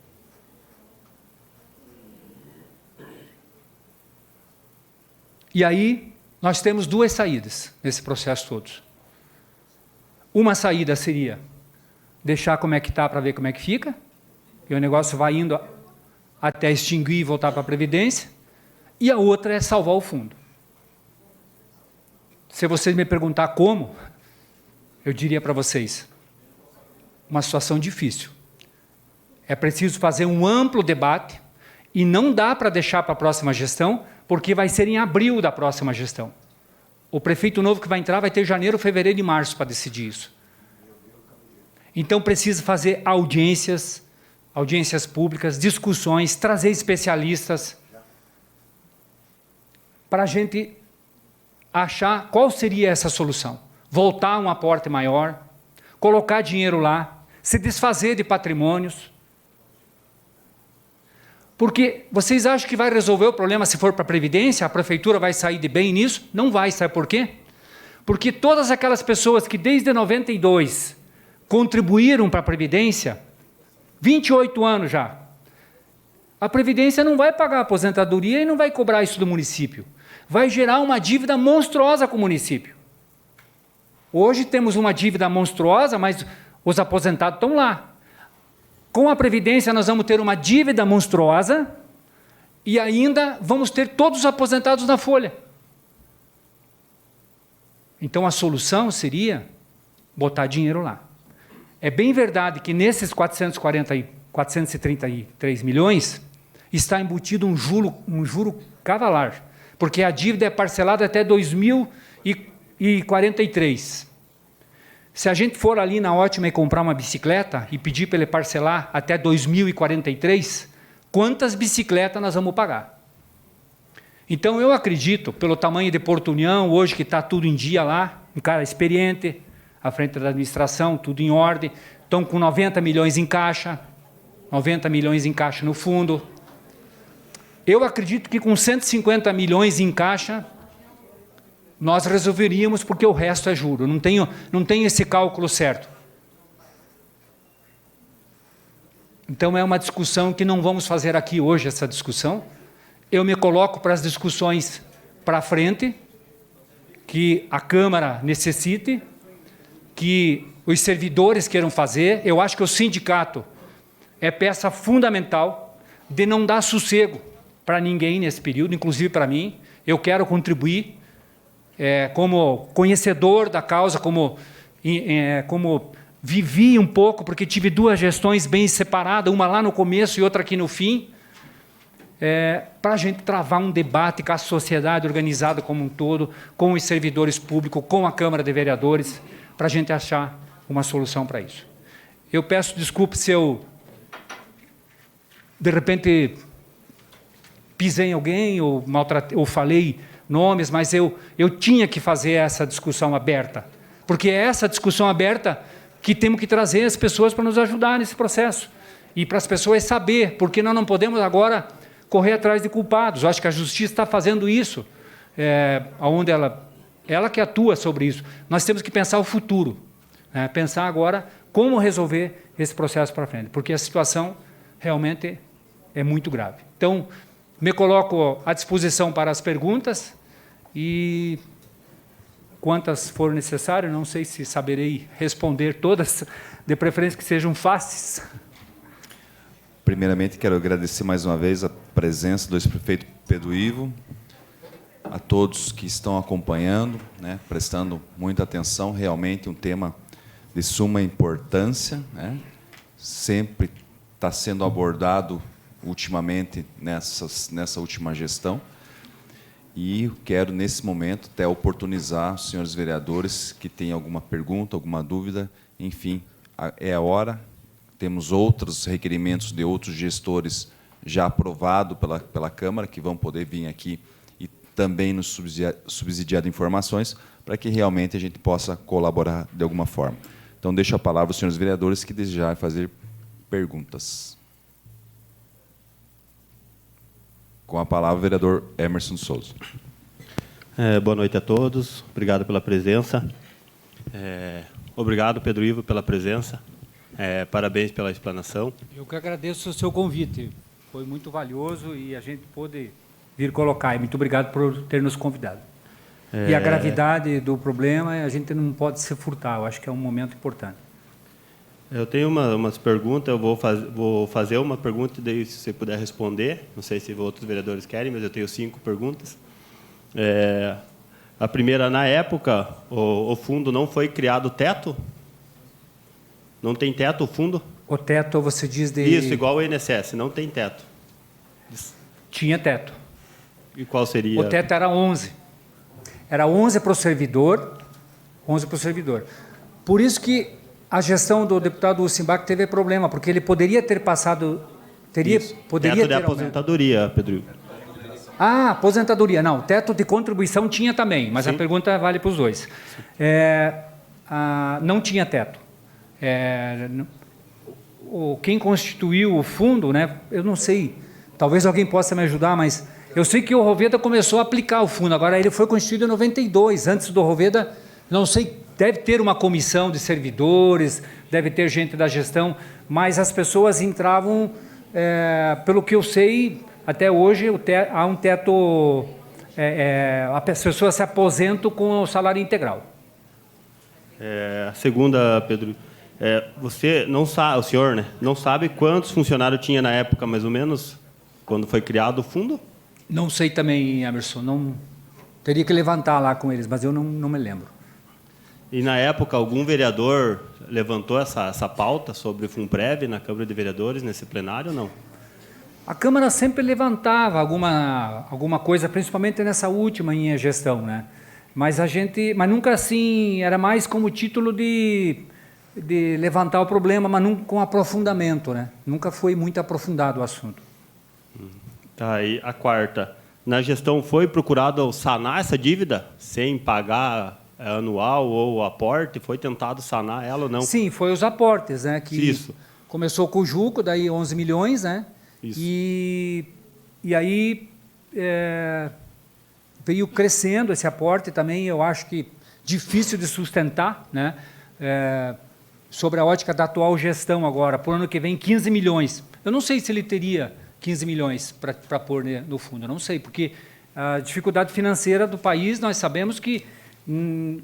E aí, nós temos duas saídas nesse processo todo. Uma saída seria deixar como é que está para ver como é que fica, e o negócio vai indo até extinguir e voltar para a Previdência, e a outra é salvar o fundo. Se vocês me perguntar como, eu diria para vocês, uma situação difícil. É preciso fazer um amplo debate, e não dá para deixar para a próxima gestão, porque vai ser em abril da próxima gestão. O prefeito novo que vai entrar vai ter janeiro, fevereiro e março para decidir isso. Então, precisa fazer audiências públicas, discussões, trazer especialistas, para a gente achar qual seria essa solução. Voltar a um aporte maior, colocar dinheiro lá, se desfazer de patrimônios. Porque vocês acham que vai resolver o problema se for para a Previdência? A Prefeitura vai sair de bem nisso? Não vai, sabe por quê? Porque todas aquelas pessoas que desde 92 contribuíram para a Previdência, 28 anos já, a Previdência não vai pagar a aposentadoria e não vai cobrar isso do município. Vai gerar uma dívida monstruosa com o município. Hoje temos uma dívida monstruosa, mas os aposentados estão lá. Com a Previdência, nós vamos ter uma dívida monstruosa e ainda vamos ter todos os aposentados na folha. Então, a solução seria botar dinheiro lá. É bem verdade que nesses 433 milhões está embutido um juro cavalar, porque a dívida é parcelada até 2043. Se a gente for ali na Ótima e comprar uma bicicleta e pedir para ele parcelar até 2043, quantas bicicletas nós vamos pagar? Então, eu acredito, pelo tamanho de Porto União, hoje que está tudo em dia lá, um cara experiente, à frente da administração, tudo em ordem, estão com 90 milhões em caixa, 90 milhões em caixa no fundo. Eu acredito que com 150 milhões em caixa, nós resolveríamos, porque o resto é juro. Não tenho esse cálculo certo. Então, é uma discussão que não vamos fazer aqui hoje, essa discussão. Eu me coloco para as discussões para frente, que a Câmara necessite, que os servidores queiram fazer. Eu acho que o sindicato é peça fundamental de não dar sossego para ninguém nesse período, inclusive para mim. Eu quero contribuir como conhecedor da causa, como vivi um pouco, porque tive duas gestões bem separadas, uma lá no começo e outra aqui no fim, para a gente travar um debate com a sociedade organizada como um todo, com os servidores públicos, com a Câmara de Vereadores, para a gente achar uma solução para isso. Eu peço desculpa se eu, de repente, pisei em alguém ou maltratei, ou falei nomes, mas eu tinha que fazer essa discussão aberta, porque é essa discussão aberta que temos que trazer as pessoas para nos ajudar nesse processo, e para as pessoas saber, porque nós não podemos agora correr atrás de culpados. Eu acho que a Justiça está fazendo isso, onde ela que atua sobre isso. Nós temos que pensar o futuro, pensar agora como resolver esse processo para frente, porque a situação realmente é muito grave. Então, me coloco à disposição para as perguntas e quantas forem necessárias, não sei se saberei responder todas, de preferência que sejam fáceis. Primeiramente, quero agradecer mais uma vez a presença do ex-prefeito Pedro Ivo, a todos que estão acompanhando, prestando muita atenção, realmente um tema de suma importância, sempre está sendo abordado ultimamente nessa última gestão. E quero, nesse momento, até oportunizar os senhores vereadores que têm alguma pergunta, alguma dúvida, enfim, é a hora. Temos outros requerimentos de outros gestores já aprovados pela Câmara, que vão poder vir aqui e também nos subsidiar de informações, para que realmente a gente possa colaborar de alguma forma. Então, deixo a palavra aos senhores vereadores que desejarem fazer perguntas. Com a palavra, o vereador Emerson Souza. Boa noite a todos. Obrigado pela presença. Obrigado, Pedro Ivo, pela presença. Parabéns pela explanação. Eu que agradeço o seu convite. Foi muito valioso e a gente pôde vir colocar. E muito obrigado por ter nos convidado. E a gravidade do problema, a gente não pode se furtar. Eu acho que é um momento importante. Eu tenho umas perguntas, eu vou fazer uma pergunta, e daí, se você puder responder, não sei se outros vereadores querem, mas eu tenho 5 perguntas. A primeira, na época, o fundo não foi criado teto? Não tem teto o fundo? O teto, você diz de... Isso, igual o INSS, não tem teto. Tinha teto. E qual seria? O teto era 11. Era 11 para o servidor, 11 para o servidor. Por isso que a gestão do deputado Usimbach teve problema, porque ele poderia ter passado... Poderia teto de aposentadoria, Pedro. Aposentadoria. Não, teto de contribuição tinha também, mas sim, a pergunta vale para os dois. Não tinha teto. Quem constituiu o fundo, eu não sei, talvez alguém possa me ajudar, mas eu sei que o Roveda começou a aplicar o fundo, agora ele foi constituído em 92, antes do Roveda, não sei, deve ter uma comissão de servidores, deve ter gente da gestão, mas as pessoas entravam, pelo que eu sei, até hoje há um teto, as pessoas se aposentam com o salário integral. A segunda, Pedro, você não sabe, o senhor, não sabe quantos funcionários tinha na época, mais ou menos, quando foi criado o fundo? Não sei também, Emerson, não, teria que levantar lá com eles, mas eu não me lembro. E, na época, algum vereador levantou essa pauta sobre o FUNPREV na Câmara de Vereadores, nesse plenário, ou não? A Câmara sempre levantava alguma coisa, principalmente nessa última em gestão, mas nunca assim, era mais como título de levantar o problema, mas nunca com aprofundamento, Nunca foi muito aprofundado o assunto. Tá, e a quarta, na gestão foi procurado sanar essa dívida sem pagar anual ou aporte? Foi tentado sanar ela ou não? Sim, foi os aportes, que isso. Começou com o Juco, daí 11 milhões, Isso. E aí veio crescendo esse aporte também, eu acho que difícil de sustentar, sobre a ótica da atual gestão agora, por ano que vem, 15 milhões. Eu não sei se ele teria 15 milhões para pôr no fundo, eu não sei, porque a dificuldade financeira do país, nós sabemos que o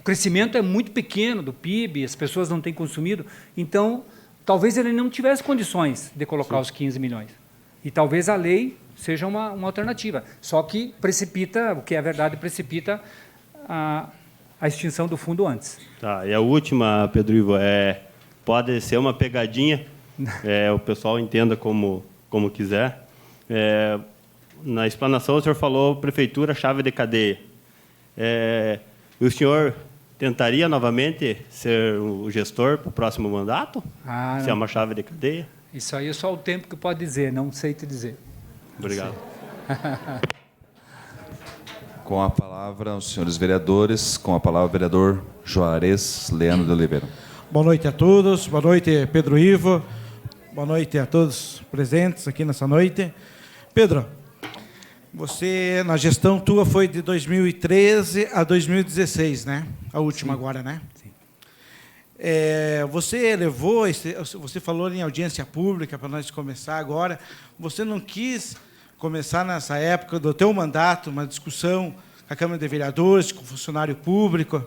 crescimento é muito pequeno do PIB, as pessoas não têm consumido, então, talvez ele não tivesse condições de colocar os 15 milhões. E talvez a lei seja uma alternativa, só que precipita, o que é verdade, precipita a extinção do fundo antes. Tá, e a última, Pedro Ivo, pode ser uma pegadinha, o pessoal entenda como quiser. Na explanação, o senhor falou prefeitura, chave de cadeia. O senhor tentaria novamente ser o gestor para o próximo mandato? Se é uma chave de cadeia? Isso aí é só o tempo que pode dizer, não sei te dizer. Obrigado. Com a palavra, os senhores vereadores, com a palavra o vereador Juarez Leandro de Oliveira. Boa noite a todos, boa noite, Pedro Ivo, boa noite a todos presentes aqui nessa noite. Pedro, você, na gestão tua, foi de 2013 a 2016, né? A última. Sim. Agora, né? Sim. Você levou, você falou em audiência pública para nós começar agora, você não quis começar nessa época do teu mandato, uma discussão com a Câmara de Vereadores, com o funcionário público?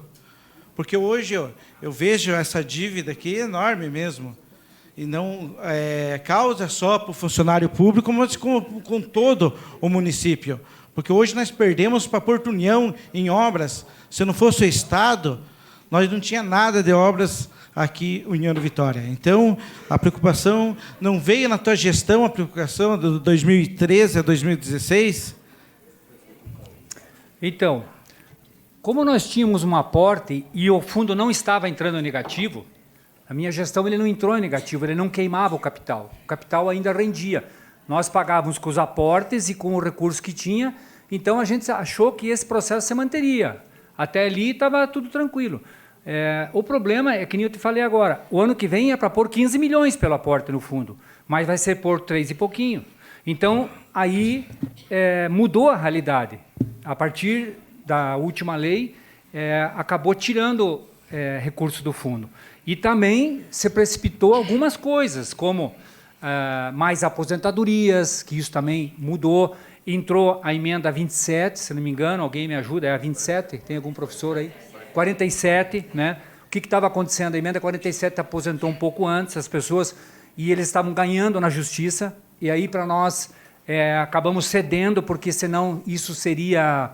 Porque hoje eu vejo essa dívida aqui enorme mesmo, e não causa só para o funcionário público, mas com todo o município. Porque hoje nós perdemos para Porto União em obras. Se não fosse o Estado, nós não tinha nada de obras aqui em União da Vitória. Então, a preocupação não veio na tua gestão, a preocupação de 2013 a 2016? Então, como nós tínhamos um aporte e o fundo não estava entrando negativo, a minha gestão ele não entrou em negativo, ele não queimava o capital ainda rendia. Nós pagávamos com os aportes e com o recurso que tinha, então a gente achou que esse processo se manteria. Até ali estava tudo tranquilo. O problema é que nem eu te falei agora, o ano que vem é para pôr 15 milhões pelo aporte no fundo, mas vai ser por 3 e pouquinho. Então, aí mudou a realidade. A partir da última lei, acabou tirando recursos do fundo. E também se precipitou algumas coisas, como mais aposentadorias, que isso também mudou. Entrou a emenda 27, se não me engano, alguém me ajuda, é a 27? Tem algum professor aí? 47, né? O que estava acontecendo? A emenda 47 aposentou um pouco antes as pessoas e eles estavam ganhando na justiça, e aí para nós acabamos cedendo, porque senão isso seria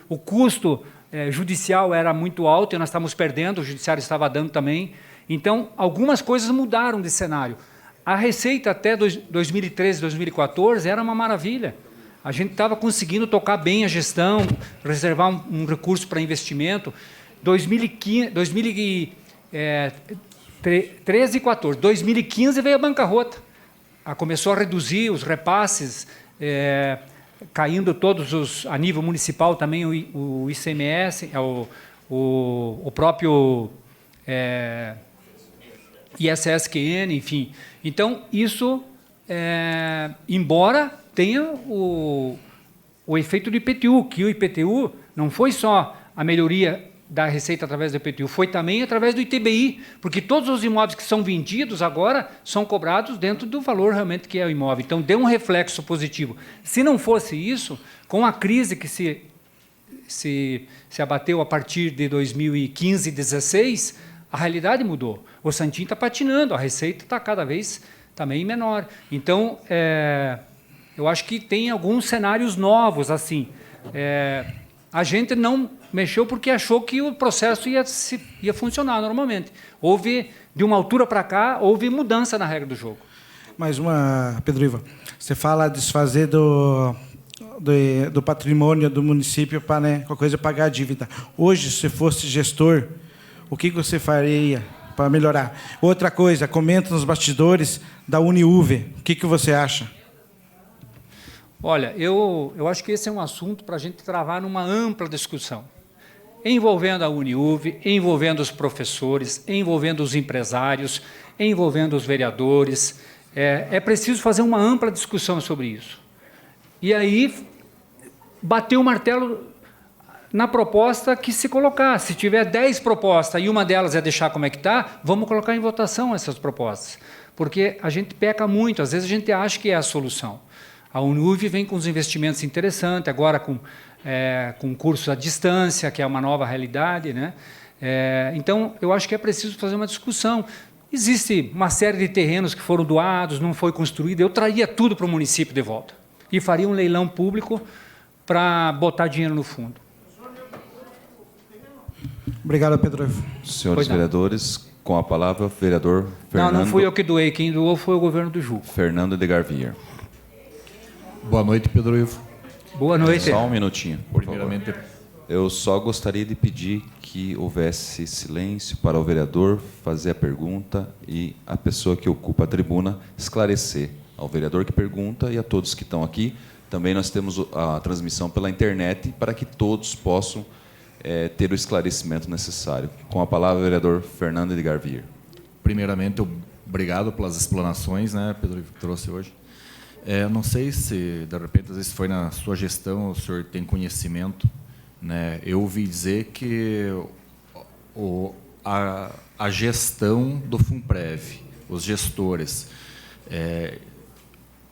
o custo judicial era muito alto e nós estávamos perdendo, o judiciário estava dando também. Então, algumas coisas mudaram de cenário. A receita até 2013, 2014 era uma maravilha. A gente estava conseguindo tocar bem a gestão, reservar um recurso para investimento. 2013 e 14. 2015 veio a bancarrota. Começou a reduzir os repasses, caindo todos a nível municipal também o ICMS, o próprio ISSQN, enfim. Então, isso, embora tenha o efeito do IPTU, que o IPTU não foi só a melhoria da receita através do IPTU, foi também através do ITBI, porque todos os imóveis que são vendidos agora são cobrados dentro do valor realmente que é o imóvel. Então, deu um reflexo positivo. Se não fosse isso, com a crise que se abateu a partir de 2015 e 2016, a realidade mudou. O Santinho está patinando, a receita está cada vez também menor. Então, eu acho que tem alguns cenários novos, assim. A gente não mexeu porque achou que o processo ia funcionar normalmente. Houve, de uma altura para cá, houve mudança na regra do jogo. Mais uma, Pedro Ivo. Você fala desfazer do patrimônio do município para, né, qualquer coisa, pagar a dívida. Hoje, se fosse gestor, o que você faria para melhorar? Outra coisa, comenta nos bastidores da Uniuve. O que você acha? Olha, eu acho que esse é um assunto para a gente travar numa ampla discussão, envolvendo a Uniuve, envolvendo os professores, envolvendo os empresários, envolvendo os vereadores. É preciso fazer uma ampla discussão sobre isso. E aí, bater o martelo na proposta que se colocar. Se tiver 10 propostas e uma delas é deixar como é que está, vamos colocar em votação essas propostas. Porque a gente peca muito, às vezes a gente acha que é a solução. A Uniuv vem com os investimentos interessantes, agora com cursos à distância, que é uma nova realidade, né? Então, eu acho que é preciso fazer uma discussão. Existe uma série de terrenos que foram doados, não foi construído, eu traria tudo para o município de volta e faria um leilão público para botar dinheiro no fundo. Obrigado, Pedro. Senhores vereadores, com a palavra, o vereador Fernando... Não fui eu que doei, quem doou foi o governo do Juco. Fernando de Garvier. Boa noite, Pedro Ivo. Boa noite. Só um minutinho, por favor. Primeiramente, Eu só gostaria de pedir que houvesse silêncio para o vereador fazer a pergunta e a pessoa que ocupa a tribuna esclarecer ao vereador que pergunta e a todos que estão aqui. Também nós temos a transmissão pela internet para que todos possam ter o esclarecimento necessário. Com a palavra, o vereador Fernando de Garvier. primeiramente, obrigado pelas explanações, né, Pedro Ivo, que trouxe hoje. Não sei se, de repente, às vezes foi na sua gestão, o senhor tem conhecimento, né? Eu ouvi dizer que a gestão do Funprev, os gestores,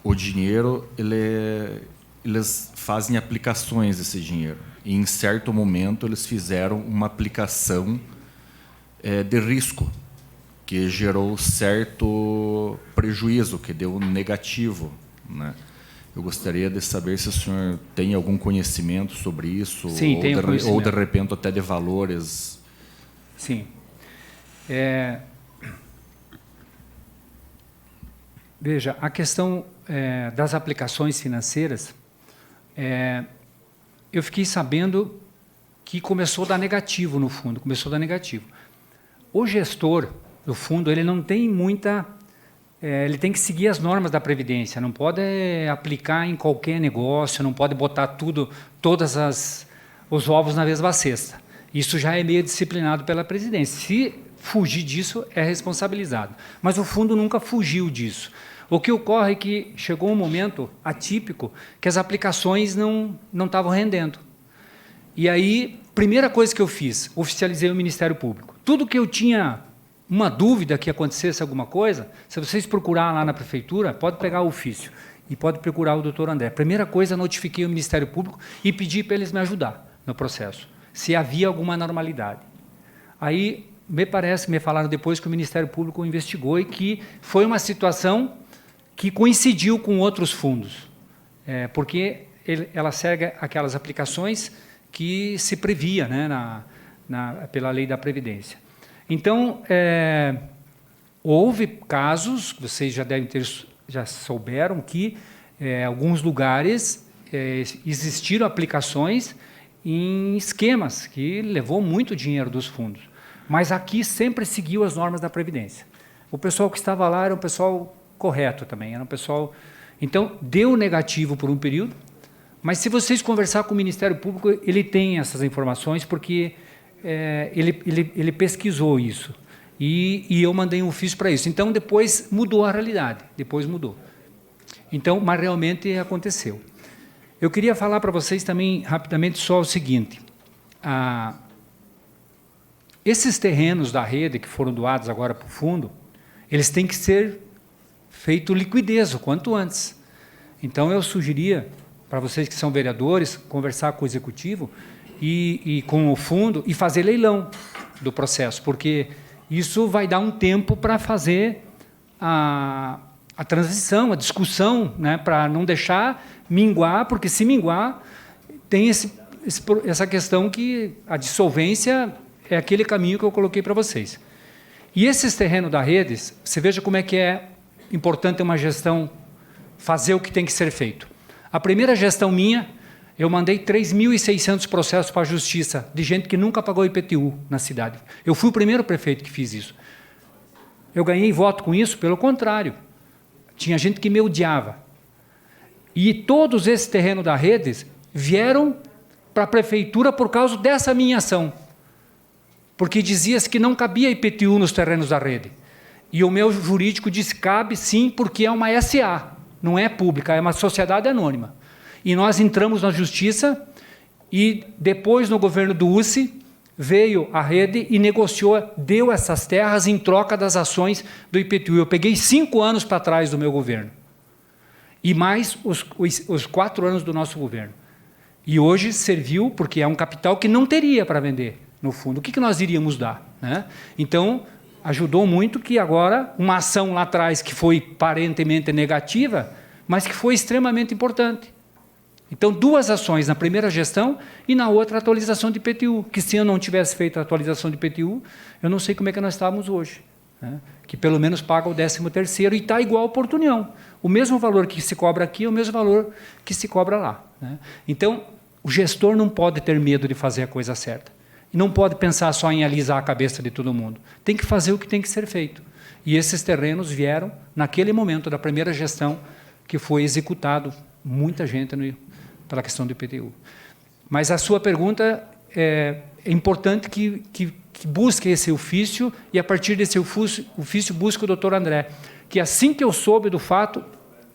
o dinheiro, eles fazem aplicações desse dinheiro. E, em certo momento, eles fizeram uma aplicação de risco, que gerou certo prejuízo, que deu negativo, né? Eu gostaria de saber se o senhor tem algum conhecimento sobre isso. Sim, tenho conhecimento. Ou, de repente, até de valores. Sim. Veja, a questão das aplicações financeiras, eu fiquei sabendo que começou a dar negativo no fundo, O gestor do fundo, ele não tem muita... ele tem que seguir as normas da Previdência, não pode aplicar em qualquer negócio, não pode botar todos os ovos na mesma cesta. Isso já é meio disciplinado pela presidência. Se fugir disso, é responsabilizado. Mas o fundo nunca fugiu disso. O que ocorre é que chegou um momento atípico que as aplicações não estavam rendendo. E aí, primeira coisa que eu fiz, oficializei o Ministério Público. Tudo que eu tinha uma dúvida que acontecesse alguma coisa, se vocês procurar lá na prefeitura, pode pegar o ofício e pode procurar o doutor André. Primeira coisa, notifiquei o Ministério Público e pedi para eles me ajudar no processo, se havia alguma anormalidade. Aí, me falaram depois que o Ministério Público investigou e que foi uma situação que coincidiu com outros fundos, porque ela segue aquelas aplicações que se previa, né, pela lei da Previdência. Então, houve casos, vocês já souberam, que alguns lugares existiram aplicações em esquemas que levou muito dinheiro dos fundos. Mas aqui sempre seguiu as normas da Previdência. O pessoal que estava lá era um pessoal correto também, era um pessoal... Então, deu negativo por um período, mas se vocês conversar com o Ministério Público, ele tem essas informações, porque... ele pesquisou isso e eu mandei um ofício para isso. Então, depois mudou a realidade, Então, mas realmente aconteceu. Eu queria falar para vocês também, rapidamente, só o seguinte. Esses terrenos da rede que foram doados agora para o fundo, eles têm que ser feito liquidez o quanto antes. Então, eu sugeria para vocês que são vereadores, conversar com o executivo e com o fundo e fazer leilão do processo, porque isso vai dar um tempo para fazer a transição, a discussão, né, para não deixar minguar, porque se minguar, tem essa questão que a dissolvência é aquele caminho que eu coloquei para vocês. E esses terrenos da Redes, você veja como é que é importante uma gestão fazer o que tem que ser feito. A primeira gestão minha, eu mandei 3.600 processos para a Justiça, de gente que nunca pagou IPTU na cidade. Eu fui o primeiro prefeito que fiz isso. Eu ganhei voto com isso? Pelo contrário. Tinha gente que me odiava. E todos esses terrenos da Redes vieram para a prefeitura por causa dessa minha ação. Porque dizia-se que não cabia IPTU nos terrenos da rede. E o meu jurídico disse, cabe sim, porque é uma SA, não é pública, é uma sociedade anônima. E nós entramos na Justiça E depois, no governo do UCE, veio a rede e negociou, deu essas terras em troca das ações do IPTU. Eu peguei 5 anos para trás do meu governo. E mais os 4 anos do nosso governo. E hoje serviu, porque é um capital que não teria para vender, no fundo. O que nós iríamos dar? Né? Então, ajudou muito que agora, uma ação lá atrás que foi aparentemente negativa, mas que foi extremamente importante. Então, 2 ações na primeira gestão e na outra a atualização de IPTU, que se eu não tivesse feito a atualização de IPTU, eu não sei como é que nós estávamos hoje. Né? Que pelo menos paga o 13º e está igual ao Porto União. O mesmo valor que se cobra aqui é o mesmo valor que se cobra lá. Né? Então, o gestor não pode ter medo de fazer a coisa certa. E não pode pensar só em alisar a cabeça de todo mundo. Tem que fazer o que tem que ser feito. E esses terrenos vieram naquele momento da primeira gestão que foi executado muita gente pela questão do IPTU. Mas a sua pergunta é importante que busque esse ofício e, a partir desse ofício, busque o doutor André, que assim que eu soube do fato,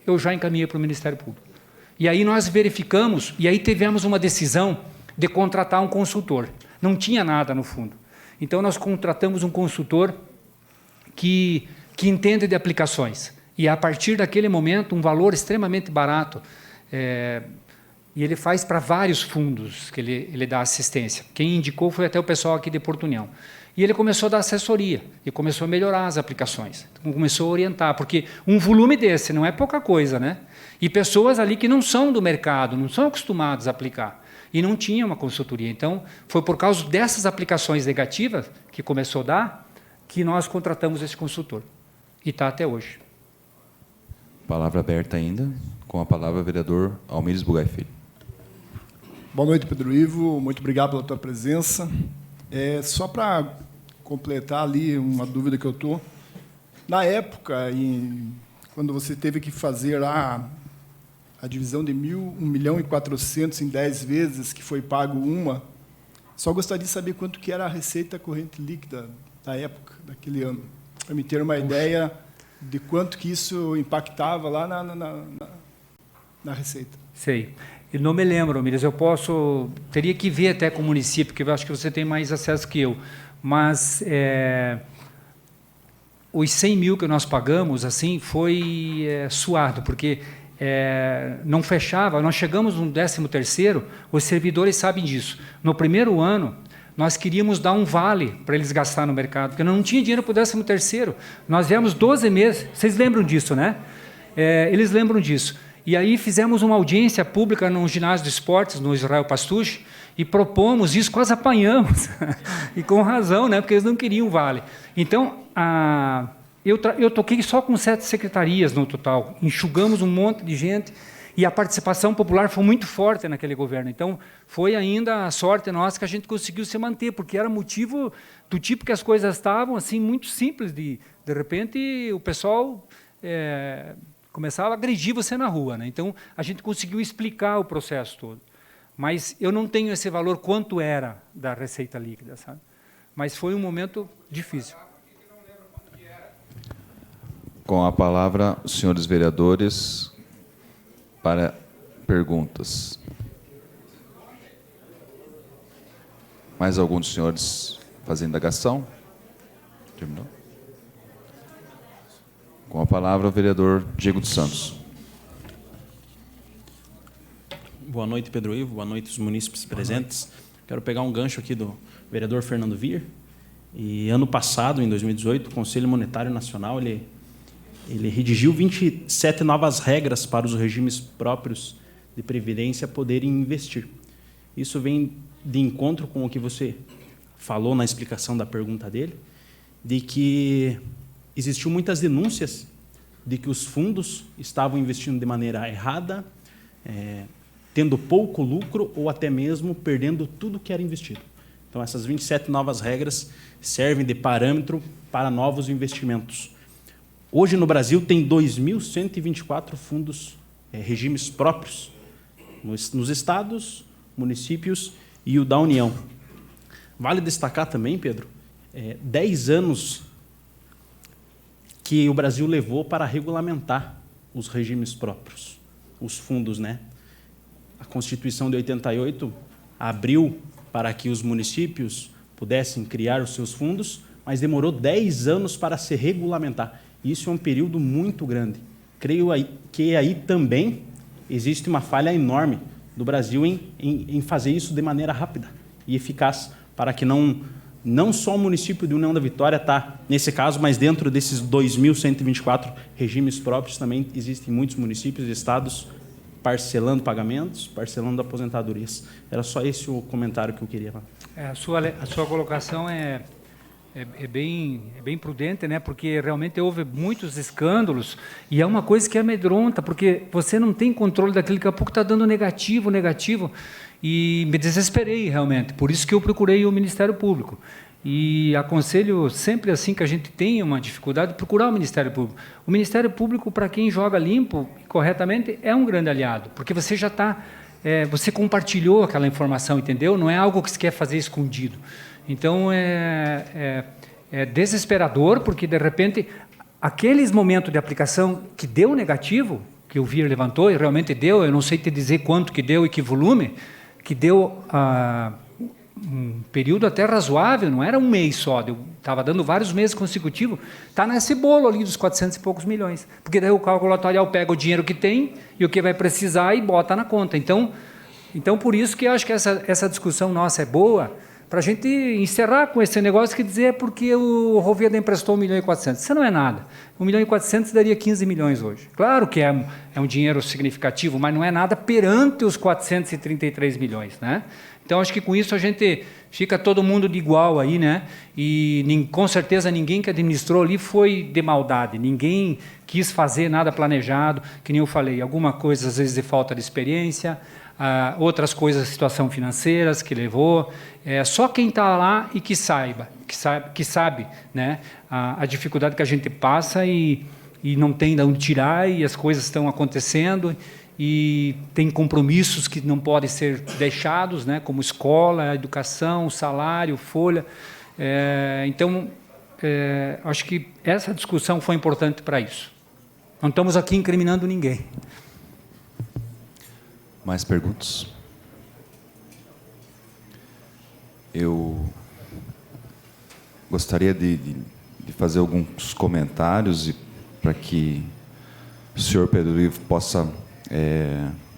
eu já encaminhei para o Ministério Público. E aí nós verificamos, e aí tivemos uma decisão de contratar um consultor. Não tinha nada no fundo. Então, nós contratamos um consultor que entende de aplicações. E, a partir daquele momento, um valor extremamente barato. E ele faz para vários fundos que ele dá assistência. Quem indicou foi até o pessoal aqui de Porto União. E ele começou a dar assessoria, e começou a melhorar as aplicações. Então, começou a orientar, porque um volume desse não é pouca coisa, né? E pessoas ali que não são do mercado, não são acostumadas a aplicar. E não tinha uma consultoria. Então, foi por causa dessas aplicações negativas que começou a dar, que nós contratamos esse consultor. E está até hoje. Palavra aberta ainda, com a palavra o vereador Almires Bugai Filho. Boa noite, Pedro Ivo. Muito obrigado pela tua presença. Só para completar ali uma dúvida que eu estou. Na época, quando você teve que fazer a divisão de 1.400.000 em 10 vezes, que foi pago uma, só gostaria de saber quanto que era a receita corrente líquida da época, daquele ano, para me ter uma ideia de quanto que isso impactava lá na receita. Sei. Eu não me lembro, Miriam, teria que ver até com o município, porque eu acho que você tem mais acesso que eu, mas os 100 mil que nós pagamos, assim, foi suado, porque não fechava, nós chegamos no 13º, os servidores sabem disso. No primeiro ano, nós queríamos dar um vale para eles gastar no mercado, porque não tinha dinheiro para o 13º. Nós viemos 12 meses, vocês lembram disso, né? Eles lembram disso. E aí fizemos uma audiência pública no ginásio de esportes, no Israel Pastuch, e propomos isso, quase apanhamos. E com razão, né? Porque eles não queriam vale. Então, eu toquei só com 7 secretarias no total, enxugamos um monte de gente, e a participação popular foi muito forte naquele governo. Então, foi ainda a sorte nossa que a gente conseguiu se manter, porque era motivo do tipo que as coisas estavam, assim, muito simples. De repente, o pessoal começava a agredir você na rua, né? Então, a gente conseguiu explicar o processo todo. Mas eu não tenho esse valor quanto era da receita líquida, sabe? Mas foi um momento difícil. Com a palavra, os senhores vereadores, para perguntas. Mais algum dos senhores fazendo indagação? Terminou? Com a palavra, o vereador Diego dos Santos. Boa noite, Pedro Ivo. Boa noite, os munícipes presentes. Quero pegar um gancho aqui do vereador Fernando Vir. E ano passado, em 2018, o Conselho Monetário Nacional ele redigiu 27 novas regras para os regimes próprios de previdência poderem investir. Isso vem de encontro com o que você falou na explicação da pergunta dele, de que existiu muitas denúncias de que os fundos estavam investindo de maneira errada, tendo pouco lucro ou até mesmo perdendo tudo que era investido. Então, essas 27 novas regras servem de parâmetro para novos investimentos. Hoje, no Brasil, tem 2.124 fundos, regimes próprios, nos estados, municípios e o da União. Vale destacar também, Pedro, 10 anos que o Brasil levou para regulamentar os regimes próprios, os fundos, né? A Constituição de 88 abriu para que os municípios pudessem criar os seus fundos, mas demorou 10 anos para se regulamentar. Isso é um período muito grande. Creio que aí também existe uma falha enorme do Brasil em fazer isso de maneira rápida e eficaz, para que não só o município de União da Vitória está nesse caso, mas dentro desses 2.124 regimes próprios também existem muitos municípios e estados parcelando pagamentos, parcelando aposentadorias. Era só esse o comentário que eu queria falar. A sua colocação é bem prudente, né? Porque realmente houve muitos escândalos e é uma coisa que amedronta, porque você não tem controle daquilo, daqui a pouco está dando negativo, e me desesperei realmente. Por isso que eu procurei o Ministério Público. E aconselho sempre assim que a gente tem uma dificuldade, procurar o Ministério Público. O Ministério Público, para quem joga limpo e corretamente, é um grande aliado, porque você já está... você compartilhou aquela informação, entendeu? Não é algo que você quer fazer escondido. Então, é desesperador, porque, de repente, aqueles momentos de aplicação que deu negativo, que o VIR levantou, e realmente deu, eu não sei te dizer quanto que deu e que volume, que deu um período até razoável, não era um mês só, estava dando vários meses consecutivos, está nesse bolo ali dos 400 e poucos milhões, porque daí o cálculo atuarial pega o dinheiro que tem e o que vai precisar e bota na conta. Então por isso que eu acho que essa discussão nossa é boa, para a gente encerrar com esse negócio que dizer porque o Roveda emprestou 1,4 milhão. Isso não é nada. 1,4 milhão daria 15 milhões hoje. Claro que é um dinheiro significativo, mas não é nada perante os 433 milhões. Né? Então, acho que com isso a gente fica todo mundo de igual aí, né? E com certeza ninguém que administrou ali foi de maldade, ninguém quis fazer nada planejado, que nem eu falei, alguma coisa às vezes de falta de experiência, outras coisas, situação financeiras que levou. Só quem está lá e que sabe, né, a dificuldade que a gente passa e não tem de onde tirar, e as coisas estão acontecendo, e tem compromissos que não podem ser deixados, né, como escola, educação, salário, folha. Então, acho que essa discussão foi importante para isso. Não estamos aqui incriminando ninguém. Mais perguntas? Eu gostaria de fazer alguns comentários para que o senhor Pedro Ivo possa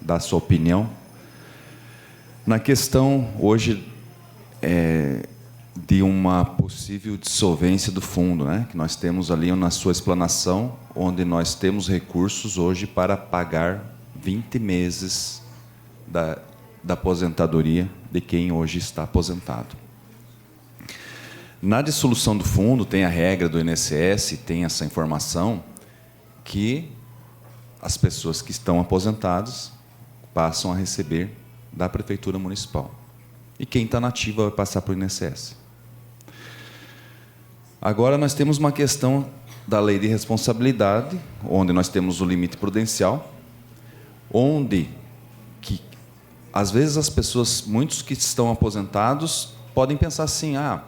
dar a sua opinião. Na questão, hoje, de uma possível dissolvência do fundo, né, que nós temos ali na sua explanação, onde nós temos recursos hoje para pagar 20 meses da aposentadoria de quem hoje está aposentado. Na dissolução do fundo, tem a regra do INSS, tem essa informação, que as pessoas que estão aposentadas passam a receber da Prefeitura Municipal. E quem está na ativa vai passar para o INSS. Agora, nós temos uma questão da lei de responsabilidade, onde nós temos o limite prudencial, onde às vezes as pessoas, muitos que estão aposentados, podem pensar assim, a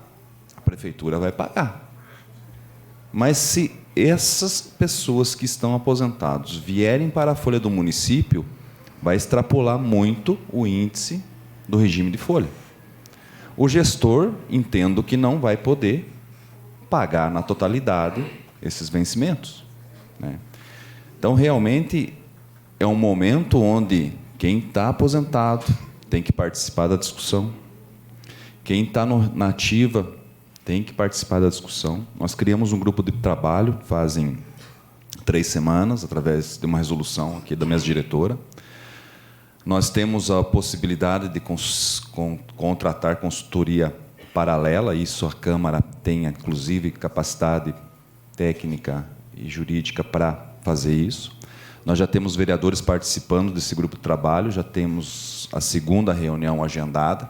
prefeitura vai pagar. Mas se essas pessoas que estão aposentados vierem para a folha do município, vai extrapolar muito o índice do regime de folha. O gestor, entendo que não vai poder pagar na totalidade esses vencimentos, né? Então, realmente, é um momento onde quem está aposentado tem que participar da discussão. Quem está na ativa tem que participar da discussão. Nós criamos um grupo de trabalho, fazem 3 semanas, através de uma resolução aqui da mesa diretora. Nós temos a possibilidade de contratar consultoria paralela, isso a Câmara tem, inclusive, capacidade técnica e jurídica para fazer isso. Nós já temos vereadores participando desse grupo de trabalho, já temos a 2ª reunião agendada,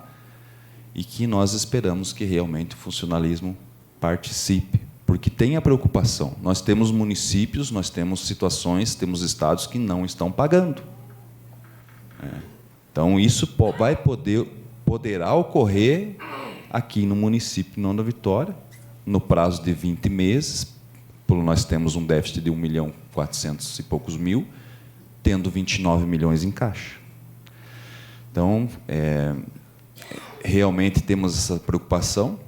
e que nós esperamos que realmente o funcionalismo participe, porque tem a preocupação. Nós temos municípios, nós temos situações, temos estados que não estão pagando. Então, isso poderá ocorrer aqui no município de União da Vitória, no prazo de 20 meses, nós temos um déficit de 1.400 e poucos mil, tendo 29 milhões em caixa. Então, realmente temos essa preocupação.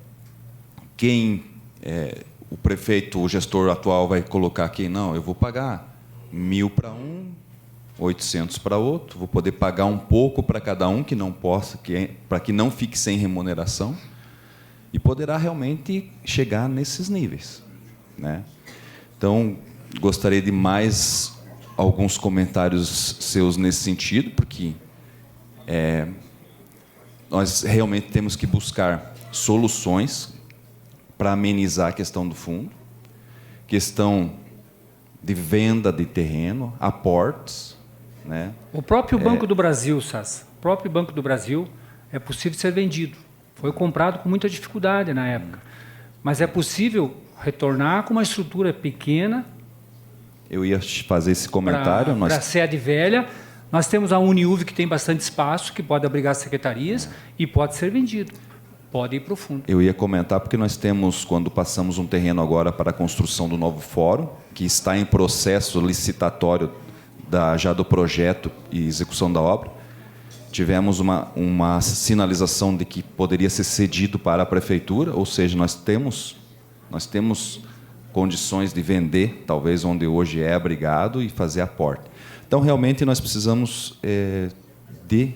O prefeito, o gestor atual vai colocar aqui, não, eu vou pagar 1.000 para um, 800 para outro, vou poder pagar um pouco para cada um que não possa, para que não fique sem remuneração, e poderá realmente chegar nesses níveis, né? Então, gostaria de mais alguns comentários seus nesse sentido, porque nós realmente temos que buscar soluções para amenizar a questão do fundo, questão de venda de terreno, aportes, né? O próprio Banco do Brasil, Sass, o próprio Banco do Brasil é possível ser vendido. Foi comprado com muita dificuldade na época, mas é possível retornar com uma estrutura pequena. Eu ia fazer esse comentário. Para a sede velha, nós temos a Uniuv, que tem bastante espaço, que pode abrigar secretarias e pode ser vendido. Pode ir para o fundo. Eu ia comentar, porque nós temos, quando passamos um terreno agora para a construção do novo fórum, que está em processo licitatório já do projeto e execução da obra, tivemos uma sinalização de que poderia ser cedido para a prefeitura, ou seja, nós temos condições de vender, talvez onde hoje é abrigado, e fazer aporte. Então, realmente, nós precisamos de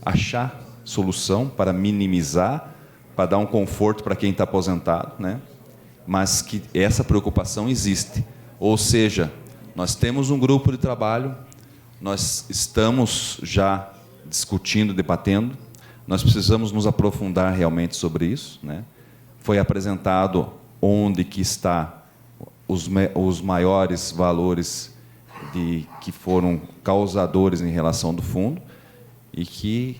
achar solução para minimizar, para dar um conforto para quem está aposentado, né? Mas que essa preocupação existe. Ou seja, nós temos um grupo de trabalho, nós estamos já discutindo, debatendo, nós precisamos nos aprofundar realmente sobre isso, né? Foi apresentado onde que está os maiores valores que foram causadores em relação do fundo, e que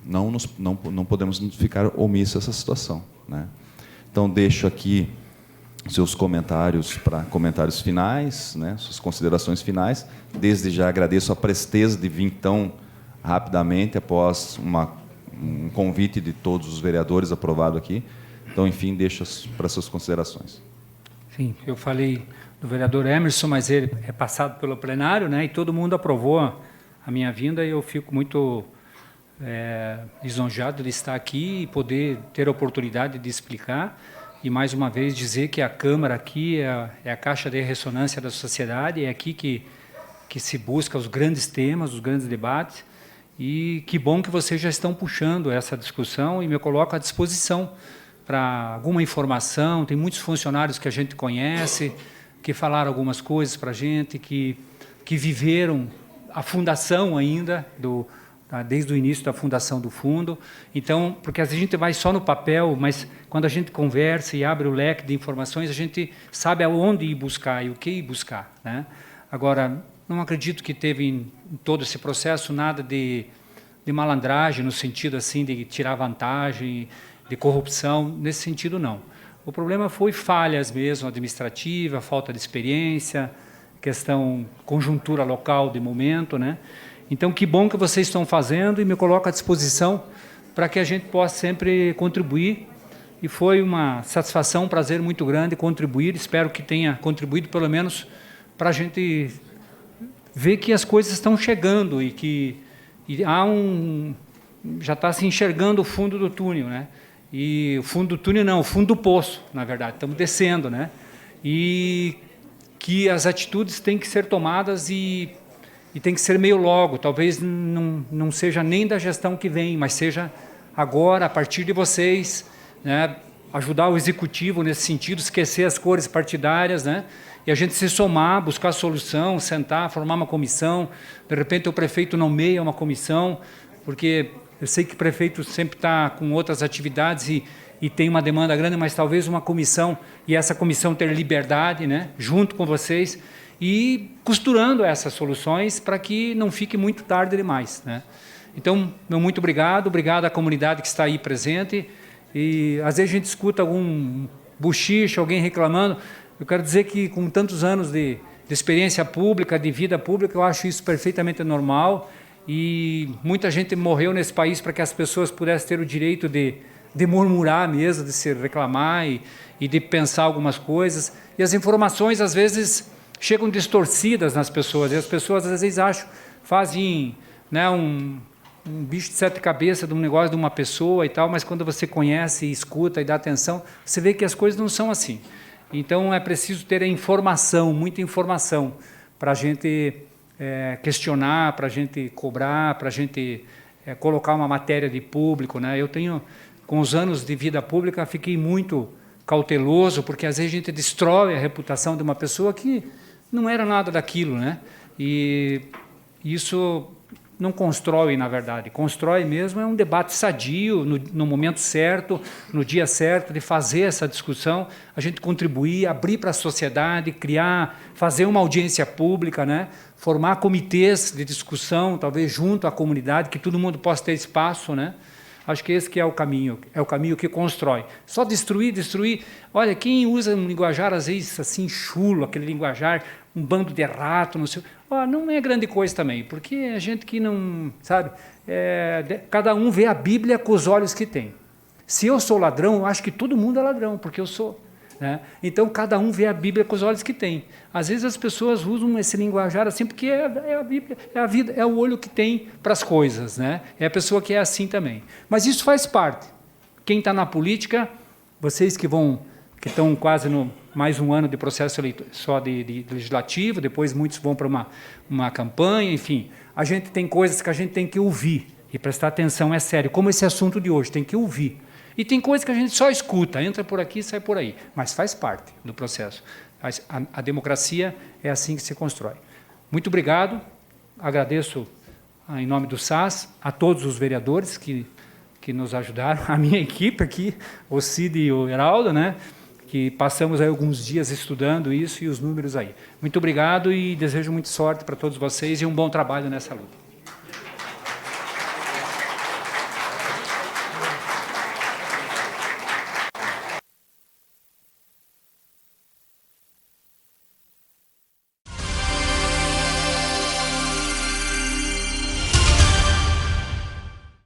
não podemos ficar omissos a essa situação, né? Então, deixo aqui seus comentários para comentários finais, né, suas considerações finais. Desde já agradeço a presteza de vir tão rapidamente após um convite de todos os vereadores aprovado aqui. Então, enfim, deixo para suas considerações. Sim, eu falei do vereador Emerson, mas ele é passado pelo plenário, né, e todo mundo aprovou a minha vinda, e eu fico muito lisonjeado de estar aqui e poder ter a oportunidade de explicar, e mais uma vez dizer que a Câmara aqui é a caixa de ressonância da sociedade, é aqui que se busca os grandes temas, os grandes debates, e que bom que vocês já estão puxando essa discussão, e me coloco à disposição para alguma informação. Tem muitos funcionários que a gente conhece, que falaram algumas coisas para a gente, que viveram a fundação ainda, desde o início da fundação do fundo. Então, porque a gente vai só no papel, mas quando a gente conversa e abre o leque de informações, a gente sabe aonde ir buscar e o que ir buscar, né? Agora, não acredito que teve em todo esse processo nada de malandragem, no sentido assim de tirar vantagem, de corrupção, nesse sentido não. O problema foi falhas mesmo, administrativa, falta de experiência, questão, conjuntura local de momento, né? Então, que bom que vocês estão fazendo, e me coloco à disposição para que a gente possa sempre contribuir, e foi uma satisfação, um prazer muito grande contribuir. Espero que tenha contribuído pelo menos para a gente ver que as coisas estão chegando e que já está se enxergando o fundo do túnel, né? E o fundo do túnel não, o fundo do poço, na verdade, estamos descendo, né? E que as atitudes têm que ser tomadas e tem que ser meio logo, talvez não seja nem da gestão que vem, mas seja agora, a partir de vocês, né, ajudar o executivo nesse sentido, esquecer as cores partidárias, né, e a gente se somar, buscar solução, sentar, formar uma comissão. De repente o prefeito nomeia uma comissão, porque eu sei que o prefeito sempre está com outras atividades e tem uma demanda grande, mas talvez uma comissão, e essa comissão ter liberdade, né, junto com vocês, e costurando essas soluções para que não fique muito tarde demais, né? Então, meu muito obrigado à comunidade que está aí presente, e às vezes a gente escuta algum buchicho, alguém reclamando. Eu quero dizer que com tantos anos de experiência pública, de vida pública, eu acho isso perfeitamente normal, e muita gente morreu nesse país para que as pessoas pudessem ter o direito de murmurar mesmo, de se reclamar e de pensar algumas coisas, e as informações às vezes chegam distorcidas nas pessoas, e as pessoas às vezes fazem, né, bicho de sete cabeças de um negócio de uma pessoa e tal, mas quando você conhece, escuta e dá atenção, você vê que as coisas não são assim. Então, é preciso ter a informação, muita informação, para a gente questionar, para a gente cobrar, para a gente colocar uma matéria de público, né? Eu tenho, com os anos de vida pública, fiquei muito cauteloso, porque às vezes a gente destrói a reputação de uma pessoa que não era nada daquilo, né? E isso não constrói, na verdade. Constrói mesmo é um debate sadio, no momento certo, no dia certo, de fazer essa discussão, a gente contribuir, abrir para a sociedade, criar, fazer uma audiência pública, né? Formar comitês de discussão, talvez junto à comunidade, que todo mundo possa ter espaço, né? Acho que esse que é o caminho que constrói. Só destruir. Olha, quem usa um linguajar, às vezes, assim, chulo, aquele linguajar, um bando de rato, não sei. Não é grande coisa também, porque é gente que não, sabe, cada um vê a Bíblia com os olhos que tem. Se eu sou ladrão, eu acho que todo mundo é ladrão, porque eu sou. Né? Então, cada um vê a Bíblia com os olhos que tem. Às vezes as pessoas usam esse linguajar assim, porque é a Bíblia, é a vida, é o olho que tem para as coisas. Né? É a pessoa que é assim também. Mas isso faz parte. Quem está na política, vocês que estão quase no mais um ano de processo só de legislativo, depois muitos vão para uma campanha, enfim. A gente tem coisas que a gente tem que ouvir e prestar atenção, é sério, como esse assunto de hoje, tem que ouvir. E tem coisas que a gente só escuta, entra por aqui e sai por aí, mas faz parte do processo. A democracia é assim que se constrói. Muito obrigado, agradeço em nome do SAS, a todos os vereadores que nos ajudaram, a minha equipe aqui, o Cid e o Heraldo, né? Que passamos aí alguns dias estudando isso e os números aí. Muito obrigado e desejo muita sorte para todos vocês e um bom trabalho nessa luta.